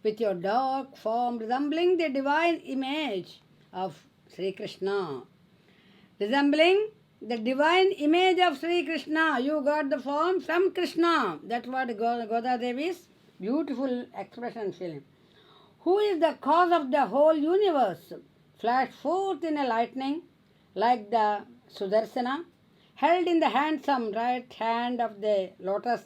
with your dark form resembling the divine image of Sri Krishna. Resembling the divine image of Sri Krishna. You got the form from Krishna. That's what Goda Devi's beautiful expression feeling. Who is the cause of the whole universe? Flash forth in a lightning like the Sudarsana, held in the handsome right hand of the lotus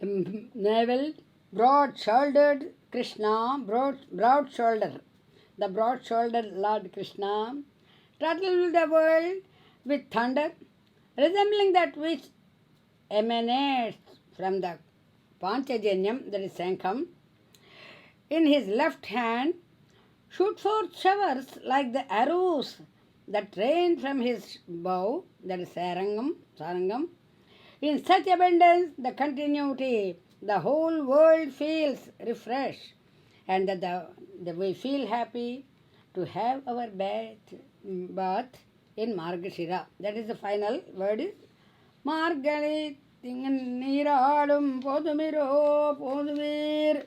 navel, broad-shouldered Krishna, broad-shouldered, the broad-shouldered Lord Krishna, throttled the world with thunder, resembling that which emanates from the Panchajanyam, that is Sankham. In his left hand, shoot forth showers like the arrows that rain from his bow, that is Sarangam. In such abundance, the continuity, the whole world feels refreshed, and that we feel happy to have our bath in Margashira. That is the final word is Margali Niralum Podumiro Podumir.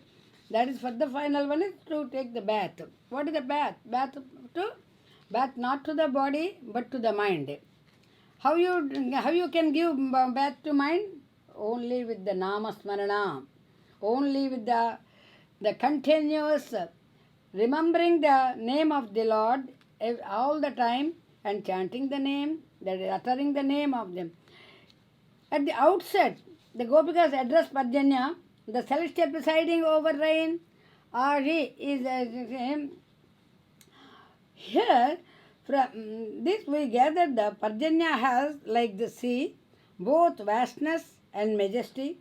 That is for the final one is to take the bath. What is the bath? Bath not to the body but to the mind. How you can give bath to mind? Only with the Namasmarana. Only with the continuous remembering the name of the Lord all the time and chanting the name, that is uttering the name of them. At the outset, the Gopikas address Parjanya, the celestial presiding over rain. Azhi is here. From this we gather the Parjanya has, like the sea, both vastness and majesty.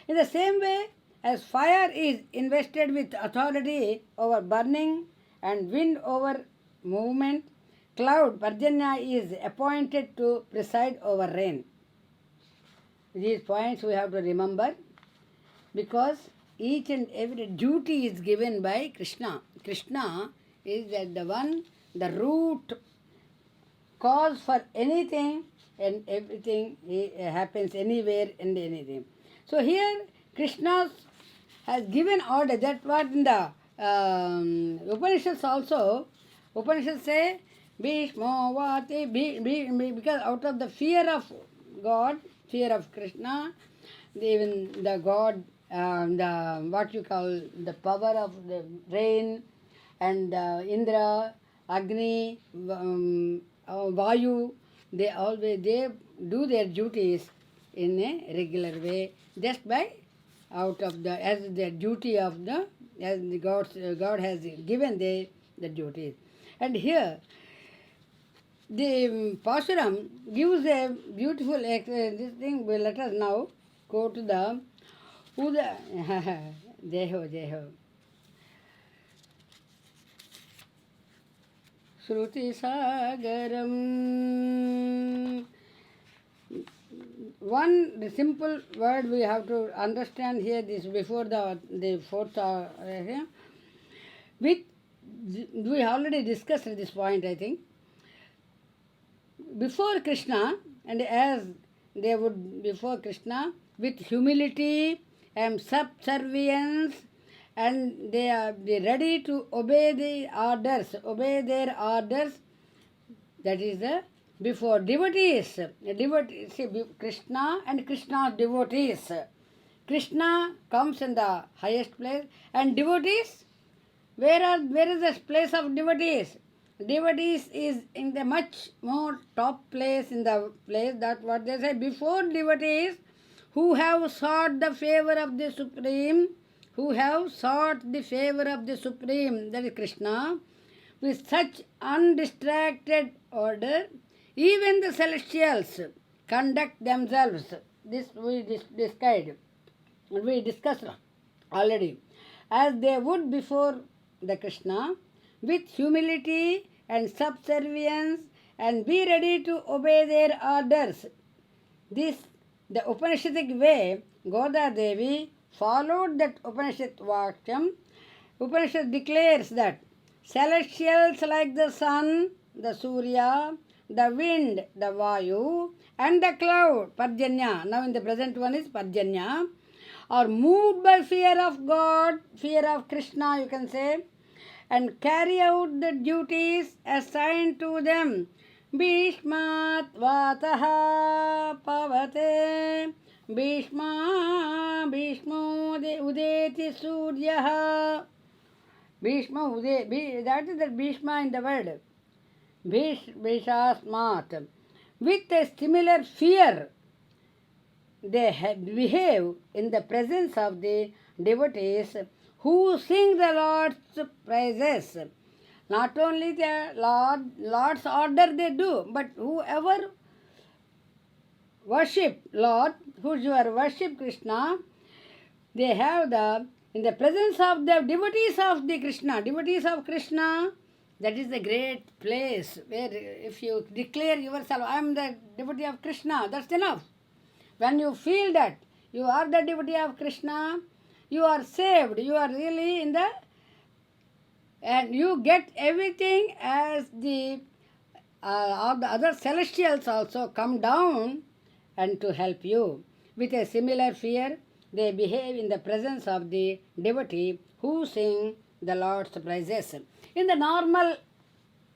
In the same way as fire is invested with authority over burning and wind over movement, cloud Parjanya is appointed to preside over rain. These points we have to remember, because each and every duty is given by Krishna. Krishna is the one, the root cause for anything and everything happens anywhere and anything. So here Krishna has given order. That's what in the Upanishads also, Upanishads say, Bhishmo Vati, because out of the fear of God, fear of Krishna, even the God, the what you call the power of the rain and Indra, Agni, Vayu, they do their duties in a regular way, just by out of the as the duty of the as the God has given the duties. And here the Pasuram gives a beautiful this thing. Let us now go to the Uda Jeho. Shruti Sagaram. One simple word we have to understand here, this before the fourth with we already discussed this point, I think. Before Krishna, and as they would before Krishna, with humility and subservience, and they are ready to obey their orders. That is the before devotees. Krishna and Krishna's devotees. Krishna comes in the highest place, and devotees, where is the place of devotees? devotees is in the much more top place, in the place that what they say before devotees who have sought the favor of the Supreme, who have sought the favor of the Supreme, that is Krishna, with such undistracted order, even the celestials conduct themselves. This we discussed already, as they would before the Krishna, with humility and subservience, and be ready to obey their orders. This, the Upanishadic way, Goda Devi followed that Upanishad Vakyam. Upanishad declares that celestials like the sun, the Surya, the wind, the Vayu, and the cloud, Parjanya, now in the present one is Parjanya, are moved by fear of God, fear of Krishna, you can say, and carry out the duties assigned to them. Bhishmat vataha pavate, Bhishma udeti suryaha. Bhishma that is the Bhishma in the word. Bhishasmat. With a similar fear, they behave in the presence of the devotees who sing the Lord's praises. Not only the Lord's order they do, but whoever worship Lord, whoever worship Krishna, they have in the presence of the devotees of the Krishna, devotees of Krishna, that is the great place where if you declare yourself, I am the devotee of Krishna, that's enough. When you feel that you are the devotee of Krishna, you are saved, you are really in the, and you get everything as all the other celestials also come down and to help you. With a similar fear, they behave in the presence of the devotee who sing the Lord's praises. In the normal,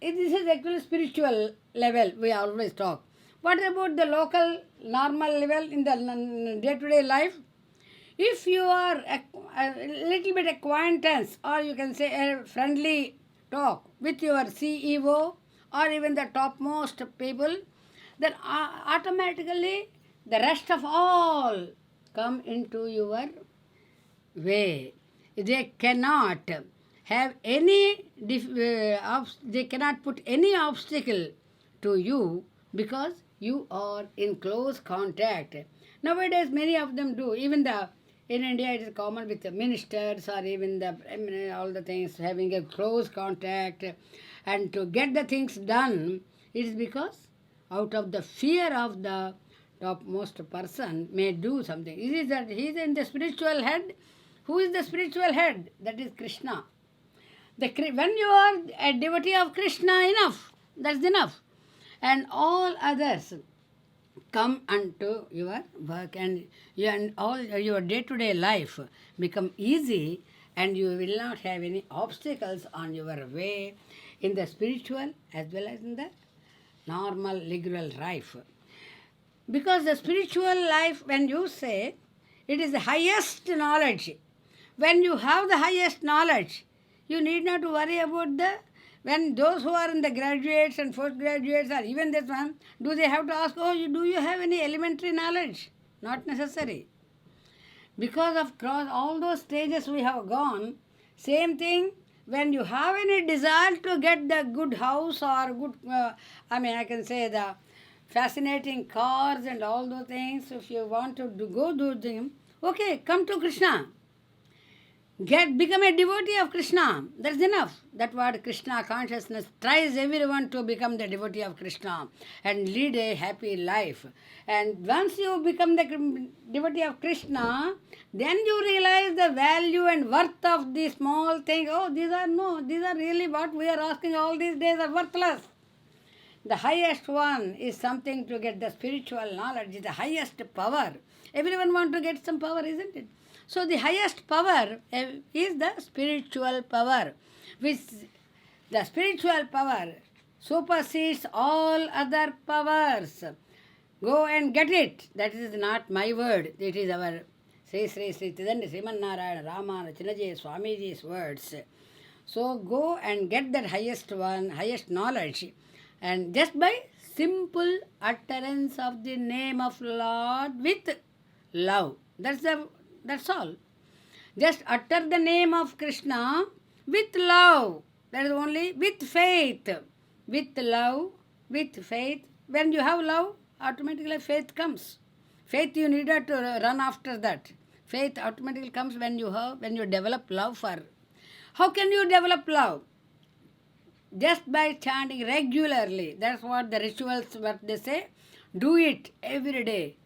this is actually spiritual level, we always talk. What about the local, normal level in the day-to-day life? If you are a little bit acquaintance, or you can say a friendly talk with your CEO or even the topmost people, then automatically the rest of all come into your way. They cannot have any, they cannot put any obstacle to you because you are in close contact. Nowadays, many of them do. Even in India, it is common with the ministers or even all the things having a close contact, and to get the things done, it is because out of the fear of the topmost person may do something. It is that he is in the spiritual head. Who is the spiritual head? That is Krishna. When you are a devotee of Krishna, enough. That's enough. And all others come unto your work, and all your day-to-day life become easy, and you will not have any obstacles on your way in the spiritual as well as in the normal legal life. Because the spiritual life, when you say, it is the highest knowledge. When you have the highest knowledge, you need not worry about when those who are in the graduates and postgraduates or even this one, do they have to ask, do you have any elementary knowledge? Not necessary. Because of all those stages we have gone, same thing, when you have any desire to get the good house or good, I can say the fascinating cars and all those things, if you want to go do them, okay, come to Krishna. Become a devotee of Krishna. That's enough. That what Krishna consciousness tries everyone to become the devotee of Krishna and lead a happy life. And once you become the devotee of Krishna, then you realize the value and worth of the small thing. These are really what we are asking all these days are worthless. The highest one is something to get the spiritual knowledge, the highest power. Everyone wants to get some power, isn't it? So the highest power is the spiritual power, which the spiritual power supersedes all other powers. Go and get it. That is not my word. It is our Sri Tidandi Sriman Narayana Ramana Chinaji Swamiji's words. So go and get that highest one, highest knowledge. And just by simple utterance of the name of Lord with love. That's all. Just utter the name of Krishna with love. That is only with faith. With love, with faith. When you have love, automatically faith comes. Faith you needed to run after that. Faith automatically comes when you develop love for. How can you develop love? Just by chanting regularly. That's what the rituals, what they say. Do it every day.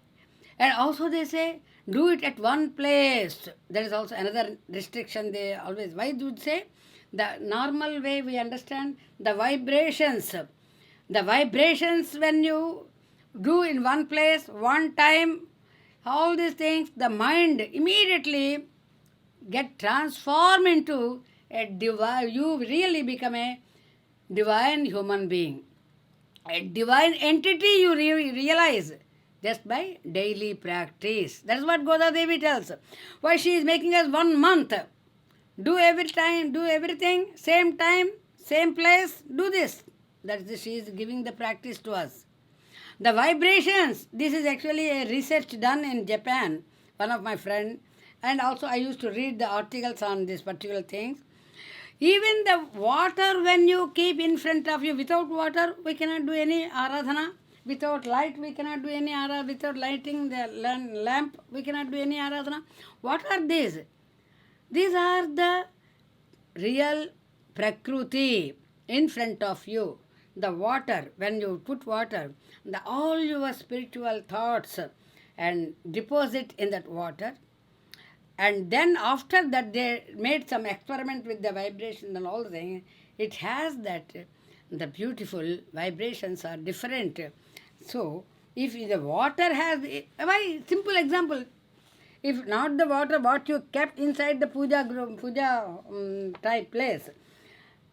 And also they say, do it at one place. There is also another restriction they always. Why do they say? The normal way we understand the vibrations. The vibrations when you do in one place, one time, all these things, the mind immediately get transformed into a divine, you really become a divine human being. A divine entity you realize just by daily practice. That's what Goda Devi tells. Why she is making us 1 month. Do every time, do everything, same time, same place, do this. She is giving the practice to us. The vibrations, this is actually a research done in Japan, one of my friend, and also I used to read the articles on these particular things. Even the water when you keep in front of you, without water we cannot do any aradhana. Without light we cannot do any aradhana. Without lighting the lamp we cannot do any aradhana. What are these? These are the real Prakruti in front of you. The water, when you put water, all your spiritual thoughts and deposit in that water. And then after that they made some experiment with the vibration and all the things. It has that, the beautiful vibrations are different. So, if the water has, why, simple example, if not the water, what you kept inside the puja type place,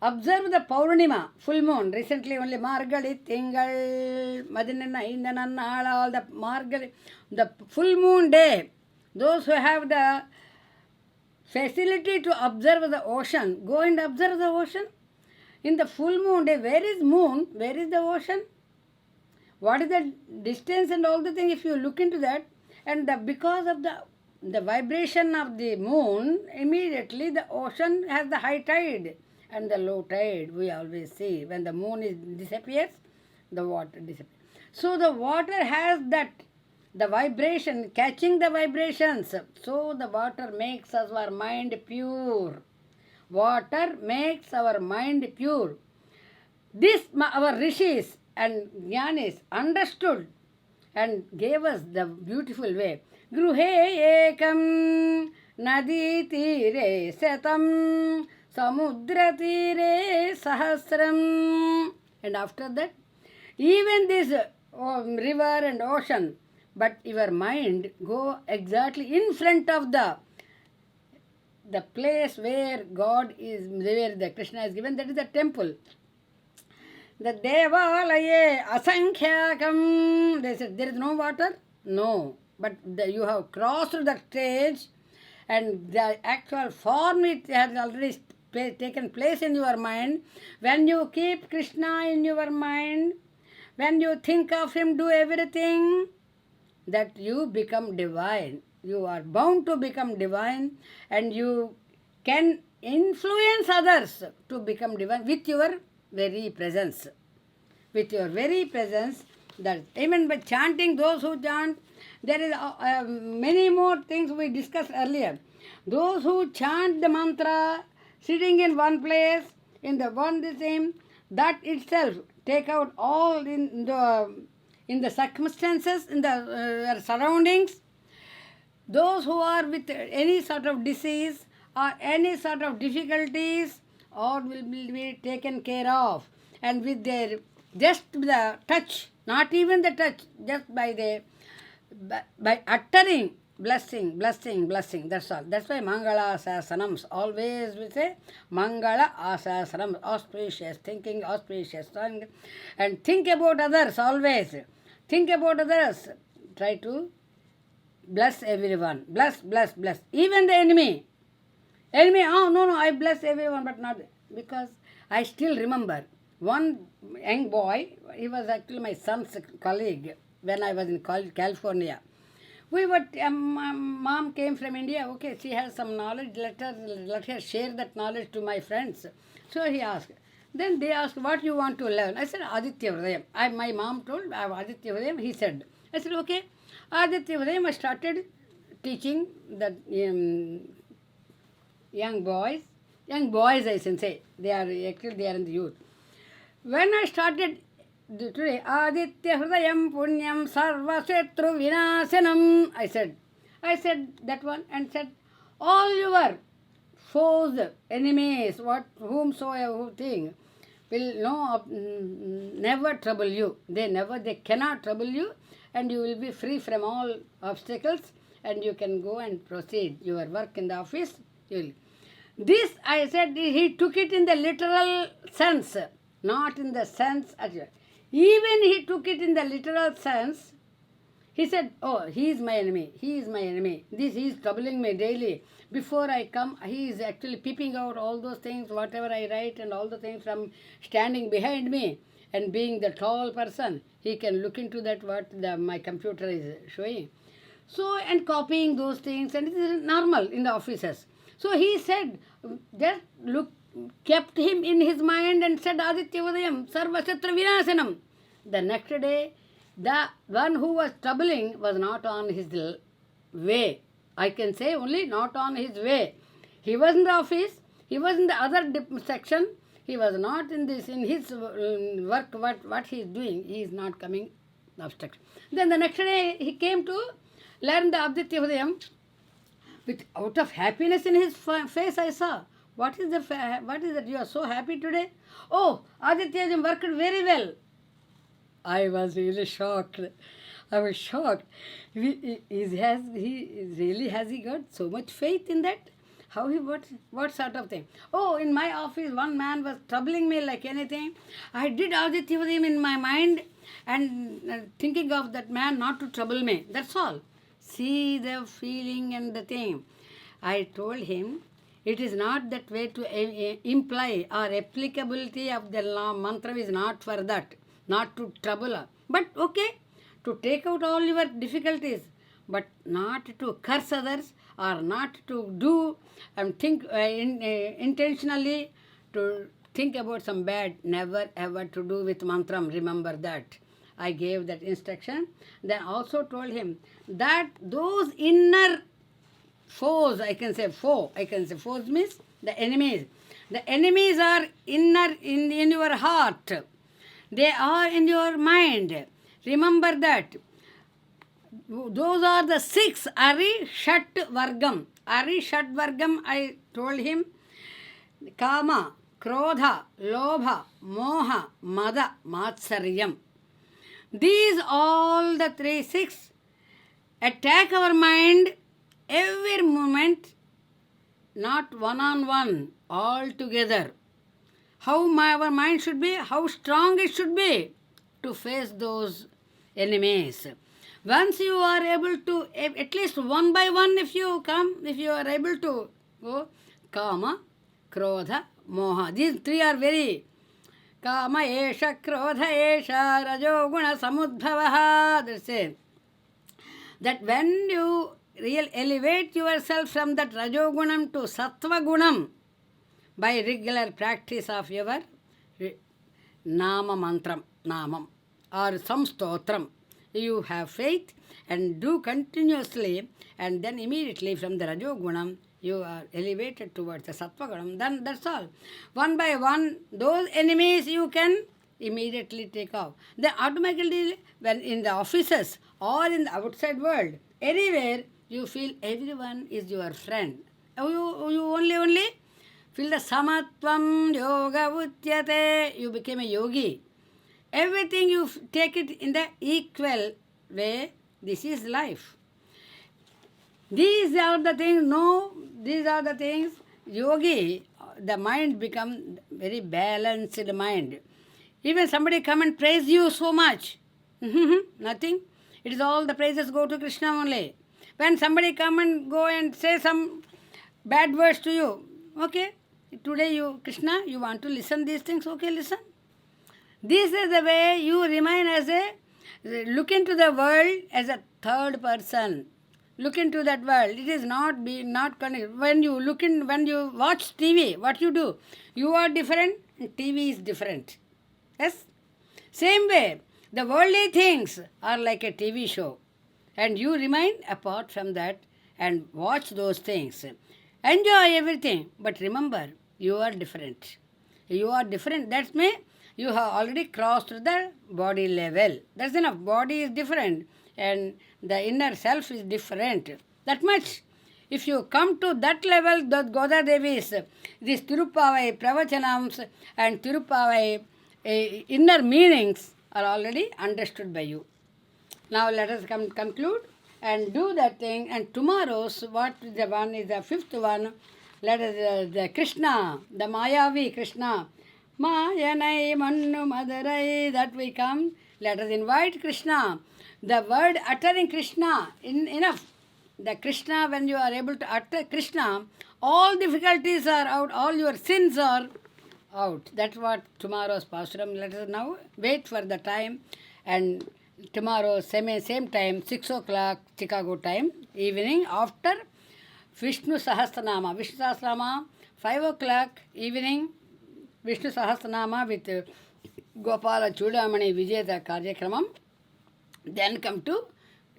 observe the Paurnima, full moon, recently only Margali, Tingal, Madinana, Indanana, all the Margali, the full moon day, those who have the facility to observe the ocean, go and observe the ocean. In the full moon day, where is moon? Where is the ocean? What is the distance and all the things? If you look into that, and because of the vibration of the moon, immediately the ocean has the high tide and the low tide. We always see when the moon disappears, the water disappears. So the water has that, the vibration, catching the vibrations. So the water makes our mind pure. Water makes our mind pure. This our rishis and jnanis understood and gave us the beautiful way. Gruhe ekam nadi tire satam samudra tire sahasram. And after that, even this river and ocean, but your mind go exactly in front of the place where God is, where the Krishna is given, that is the temple. The Devalaye Asankhyakam, they said, there is no water? No. But you have crossed that stage and the actual form it has already taken place in your mind. When you keep Krishna in your mind, when you think of him, do everything, that you become divine. You are bound to become divine and you can influence others to become divine with your very presence. With your very presence, that even by chanting, those who chant, there is many more things we discussed earlier. Those who chant the mantra, sitting in one place, in the one the same, that itself take out all in the circumstances, in the surroundings. Those who are with any sort of disease or any sort of difficulties, all will be taken care of. And with their, just the touch, not even the touch, just by uttering, blessing, that's all. That's why Mangala Asasanams, always we say Mangala Asasanam, auspicious thinking, auspicious tongue, and think about others always. Think about others. Try to bless everyone. Bless. Even the enemy. Enemy, oh no, I bless everyone, but not, because I still remember one young boy, he was actually my son's colleague when I was in California. We were, mom came from India, okay, she has some knowledge, let her share that knowledge to my friends. So he asked. Then they asked, what you want to learn? I said, Aditya Hridayam. My mom told, I have Aditya Hridayam. He said. I said, okay. Aditya Hridayam, I started teaching the young boys I can say, they are in the youth. When I started today, Aditya Hridayam Punyam Sarva Shetru Vinasanam, I said that one, and said, all your foes, enemies, whomsoever thing, will never trouble you. They cannot trouble you, and you will be free from all obstacles, and you can go and proceed your work in the office. This, I said, he took it in the literal sense, not in the sense. Even he took it in the literal sense. He said, oh, he is my enemy. He is troubling me daily. Before I come, he is actually peeping out all those things, whatever I write and all the things from standing behind me. And being the tall person, he can look into that what my computer is showing. So, and copying those things, and it is normal in the offices. So he said, just kept him in his mind and said, Aditya Hridayam, Sarva Shatra Vinasanam. The next day, the one who was troubling was not on his way. I can say only not on his way. He was in the office, he was in the other section, he was not in his work, what he is doing, he is not coming obstruction. Then the next day he came to learn the Aditya Hridayam. With out of happiness in his face, I saw. What is that? You are so happy today? Oh, Aditya Hridayam worked very well. I was really shocked. Has he got so much faith in that? What sort of thing? Oh, in my office, one man was troubling me like anything. I did Aditya Hridayam in my mind and thinking of that man not to trouble me. That's all. See the feeling and the thing. I told him, it is not that way to imply or applicability of the mantra is not for that, not to trouble. But okay, to take out all your difficulties, but not to curse others or not to do and think intentionally to think about some bad, never ever to do with mantram. Remember that. I gave that instruction. Then also told him that those inner foes, foes means the enemies. The enemies are inner in your heart. They are in your mind. Remember that. Those are the 6 Ari Shat Vargam. Ari Shat Vargam, I told him, Kama, Krodha, Lobha, Moha, Mada, Matsaryam. These all the 6 attack our mind every moment, not one-on-one, all together. How our mind should be, how strong it should be to face those enemies. Once you are able to, at least one by one if you are able to go, Kama, Krodha, Moha. These 3 are very, Kama esha, Krodha esha, Rajoguna samudbhavaha. That's it. That when you elevate yourself from that Rajogunam to Sattva Gunam by regular practice of your Nama Mantram, Namam, or some stotram, you have faith and do continuously, and then immediately from the Rajogunam you are elevated towards the Sattva Gunam. Then that's all. One by one, those enemies you can immediately take off. Then automatically, when in the offices or in the outside world, anywhere, you feel everyone is your friend. You only feel the samatvam yoga utyate. You became a yogi. Everything you take it in the equal way. This is life. These are the things. Yogi, the mind become very balanced mind. Even somebody come and praise you so much. Nothing. It is all the praises go to Krishna only. When somebody come and go and say some bad words to you. Okay, today you, Krishna, you want to listen these things, okay, listen. This is the way you remain as a, look into the world as a third person. Look into that world. It is not connected. When you when you watch TV, what you do? You are different and TV is different. Yes? Same way, the worldly things are like a TV show. And you remain apart from that and watch those things. Enjoy everything. But remember, you are different. You are different. That means you have already crossed the body level. That's enough. Body is different and the inner self is different. That much. If you come to that level, the Goda Devis, these Tiruppavai Pravachanams and Tiruppavai inner meanings are already understood by you. Now let us conclude and do that thing. And tomorrow's, what is the one is the fifth one. Let us, the Krishna, the Mayavi Krishna. Mayanai Mannu Madarai, that we come. Let us invite Krishna. The word uttering Krishna, enough. The Krishna, when you are able to utter Krishna, all difficulties are out, all your sins are out. That's what tomorrow's Pasuram. Let us now wait for the time. And tomorrow, same time, 6 o'clock Chicago time, evening, after Vishnu Sahasranama. Vishnu Sahasranama, 5 o'clock evening, Vishnu Sahasranama with Gopala Chudamani Vijayata Karyakramam. Then come to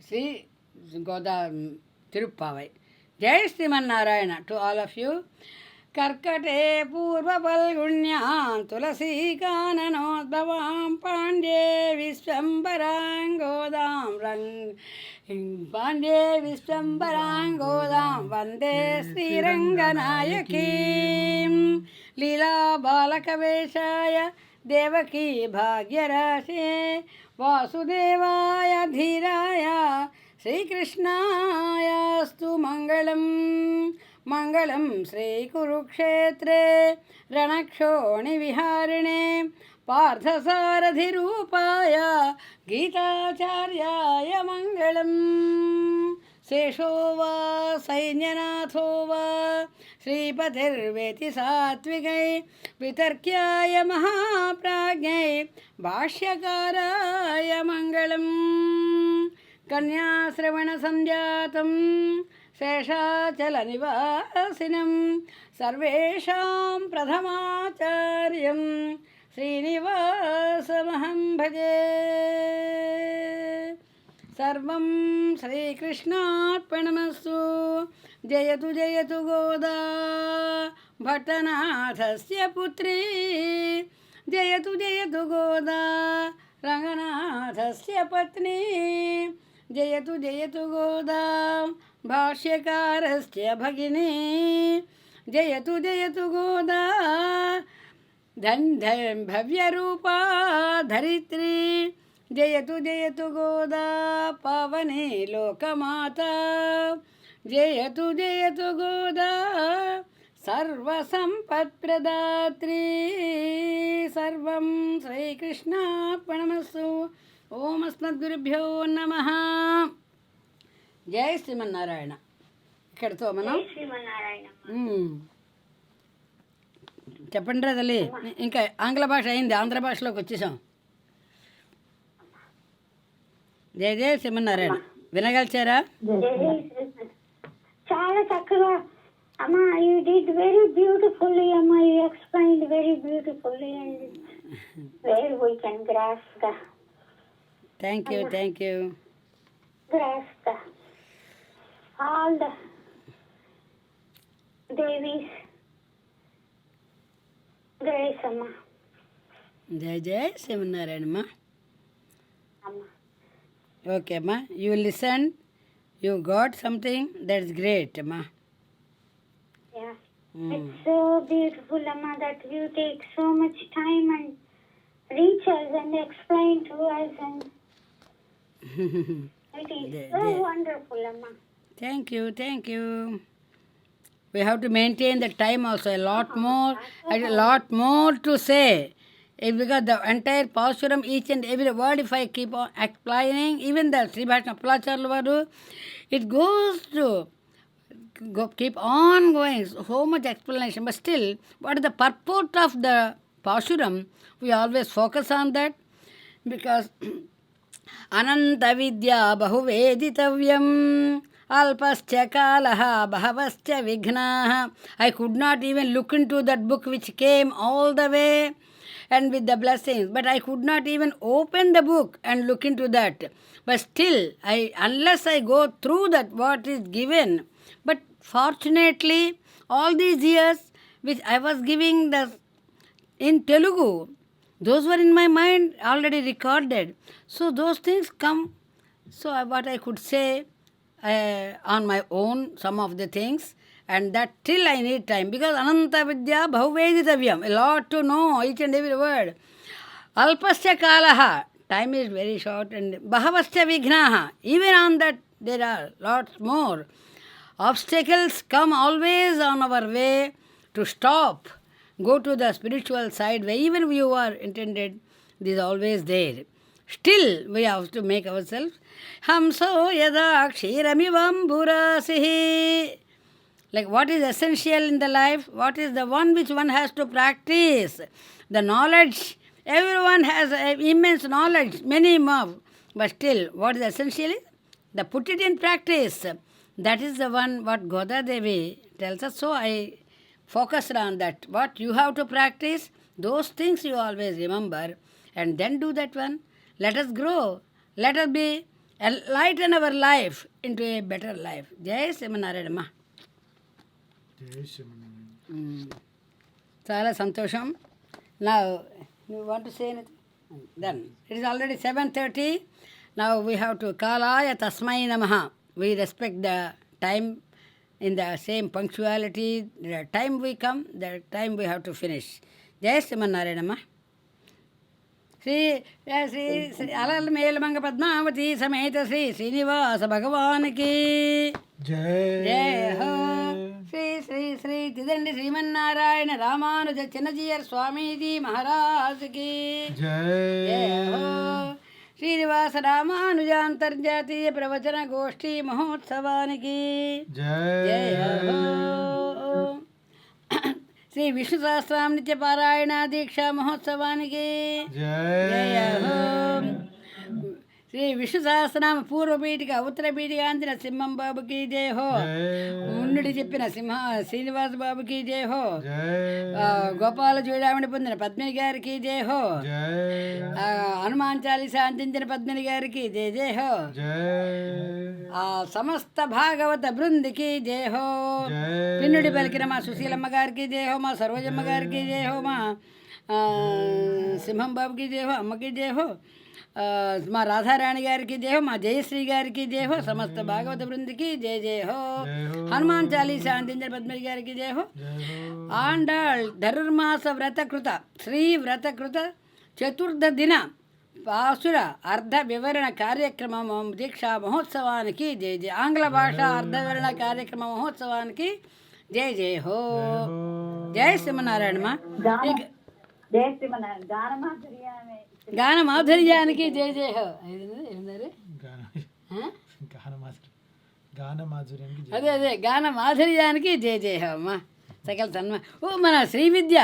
Sri Goda Tiruppavai. Jai Sriman Narayana to all of you. Karkate Purva Palgunyam Tulasi Kananodbhavam Pandye Vishwambaram Godam Rang Pandye Vishwambaram Godam Vande Sri Ranganayakim Leela Balakaveshaya Devaki Bhagyarashe Vasudevaya Dhiraya Sri Krishnaya Stu Mangalam Mangalam Sri Kurukshetre Ranakshoni Viharine Parthasaradhirupaya Gitacharyaya Mangalam Sesho va Sainyanatho va Sripatirveti Satvikai Vitarkyaya Mahaprajnai Bhashyakaraya Mangalam Kanyasravana Sanjatam Seshachalanivasinam Sarvesham Pradhamacharyam Srinivasamaham bhaje Sarvam Sri Krishnarpanamastu Jayatu Jayatu Goda Bhattanathasya Putri Jayatu Jayatu Goda Ranganathasya Patni Jayatu Jayatu Goda Bhashyakarasya Bhagini Jayatu Jayatu Goda Bhavya Rupa Dharitri Jayatu Jayatu Goda Pavani Lokamata Jayatu Jayatu Goda Sarva Sampat Pradatri Sarvam Sri Krishna Panamasu Om Asmat Gurubhyo Namaha Jai Sriman Narayana. ఇక్కడితో మనం చెప్పండి రా తల్లి. ఇంకా ఆంగ్ల భాష అయింది, ఆంధ్ర భాషలోకి వచ్చేసాం. జయ జయ శ్రీమన్నారాయణ. వినగలిచారా? చాలా చక్కగా అమ్మా, యూ డిడ్ వెరీ బ్యూటిఫుల్లీ అమ్మా, you explained very beautifully and where we can grasp the. Thank you, thank you. Grasp the all the Devis grace amma. జయ జయ శ్రీమన్నారాయణమ్మ. Amma. ఓకే అమ్మా, you listen, you got something that's great అమ్మా. Yeah. It's so beautiful amma that you take so much time and reach us and explain to us, and it is so wonderful amma. Thank you, thank you. We have to maintain the time also, a lot more to say. Because the entire Pasuram, each and every word, if I keep on explaining, even the Sri Bhashna Appalacharya varu, it goes to keep on going, so much explanation, but still, what is the purport of the Pasuram? We always focus on that, because Ananta Vidya Bahuveditavyam Alpascha Kalaha Bahavascha Vignaha. I could not even look into that book which came all the way and with the blessings, but I could not even open the book and look into that. But still, unless I go through that what is given, but fortunately, all these years which I was giving in Telugu, those were in my mind already recorded. So those things come. So what I could say on my own, some of the things, and that till I need time, because Ananta Vidya Bhahuveditavyam, a lot to know, each and every word. Alpasya Kalaha, time is very short, and Bahavasya Vignaha, even on that there are lots more. Obstacles come always on our way to stop, go to the spiritual side where even you are intended, this is always there. Still, we have to make ourselves Hamso yada kshiramivam burasihi. Like what is essential in the life? What is the one which one has to practice? The knowledge. Everyone has immense knowledge, many more. But still, what is essential is the put it in practice. That is the one what Goda Devi tells us. So I focused on that. What you have to practice, those things you always remember, and then do that one. Let us grow. Let us enlighten our life into a better life. Jai Simanarayanama. Chala santosham. Now, you want to say anything? Done. It is already 7:30. Now we have to Kalaya Tasmai Namaha. We respect the time in the same punctuality. The time we come, the time we have to finish. Jai Simanarayanama. Sri Alal Melmanga Padmavati Sameta Sri Srinivasa Bhagavan ki Jai. Jai Ho. Sri Tidandi Srimannarayana Ramanuja Chinnajiyar Swamiji Maharaj ki Jai. Jai Ho. Srinivasa Ramanuja Antarjatiya Pravachana Goshthi Mahotsavan ki Jai. Jai Ho. Sri Vishnu Sahasram Nitya Parayana Diksha Mahotsavaniki Jai Ho. Sri Vishnu Sahasram Purva Pītika Uttara Pītika Anjana Simham Babu ki Jai Ho. Munnudi Cheppina Simha Srinivas Babu ki Jai Ho. Gopala Jodamani Pundana Padmini Gariki Jai Ho. Hanuman Chalisa Anjanjana Padmini Gariki Jai Jai Ho. Samasta Bhagavata Brundiki Jai Ho. Pinnudi Palkirama Susilamma Gariki Jai Ho. Ma Sarvajamma Gariki Jai Ho. Ma Simham Babu ki Jai Ho. Amma ki Jai Ho. మా రాధారాణి గారికి జయ హో, మా జయశ్రీ గారికి జయ హో, సమస్త భాగవత బృందికి జయ జయ హో. హనుమాన్ చాలీసా అందించిన పద్మజి గారికి జయ హో. ఆండాళ్ ధనుర్మాస వ్రతకృత శ్రీ వ్రతకృత చతుర్థ దిన పాసుర అర్ధ వివరణ కార్యక్రమం దీక్షా మహోత్సవానికి జయ జయ. ఆంగ్ల భాష అర్ధ వివరణ కార్యక్రమ మహోత్సవానికి జయ జయ హో. జయ శ్రీమన్నారాయణమా. గాన మాధుర్యానికి జయ జయ హో. అదే అదే గాన మాధుర్యానికి జయ జయ హో అమ్మా. సకల తన్మ. ఓ మన శ్రీ విద్య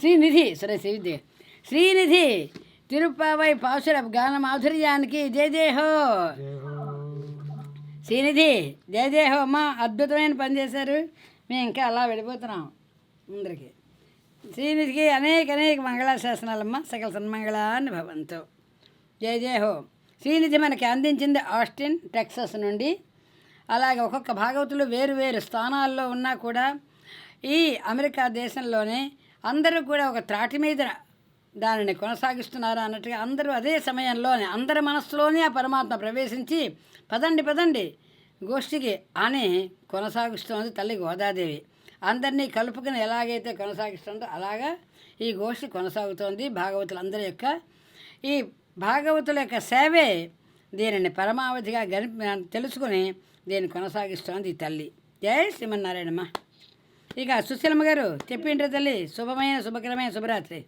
శ్రీనిధి సరే శ్రీవిద్య శ్రీనిధి తిరుప్పావై పాసుర గాన మాధుర్యానికి జయ జయ హో. శ్రీనిధి జయ జయ హో అమ్మా. అద్భుతమైన పని చేశారు. మేము ఇంకా అలా వెళ్ళిపోతున్నాం ముందరికి. శ్రీనిధికి అనేక మంగళాశాసనాలమ్మ. సకల సన్మంగళాన్ని భవంతు. జయ జయ హో. శ్రీనిధి మనకి అందించింది ఆస్టిన్ టెక్సస్ నుండి. అలాగే ఒక్కొక్క భాగవతులు వేరు వేరు స్థానాల్లో ఉన్నా కూడా ఈ అమెరికా దేశంలోనే అందరూ కూడా ఒక త్రాటి మీద దానిని కొనసాగిస్తున్నారు అన్నట్టుగా అందరూ అదే సమయంలోనే అందరి మనస్సులోనే ఆ పరమాత్మ ప్రవేశించి పదండి గోష్ఠికి అని కొనసాగిస్తోంది తల్లి గోదాదేవి. అందరినీ కలుపుకుని ఎలాగైతే కొనసాగిస్తుందో అలాగా ఈ గోష్ఠి కొనసాగుతోంది. భాగవతులందరి యొక్క ఈ భాగవతుల యొక్క సేవే దీనిని పరమావధిగా తెలుసుకుని దీన్ని కొనసాగిస్తోంది ఈ తల్లి. జై శ్రీమన్నారాయణమ్మ. ఇక సుశీలమ్మ గారు చెప్పిండ్రు తల్లి. శుభమైన శుభకరమైన శుభరాత్రి.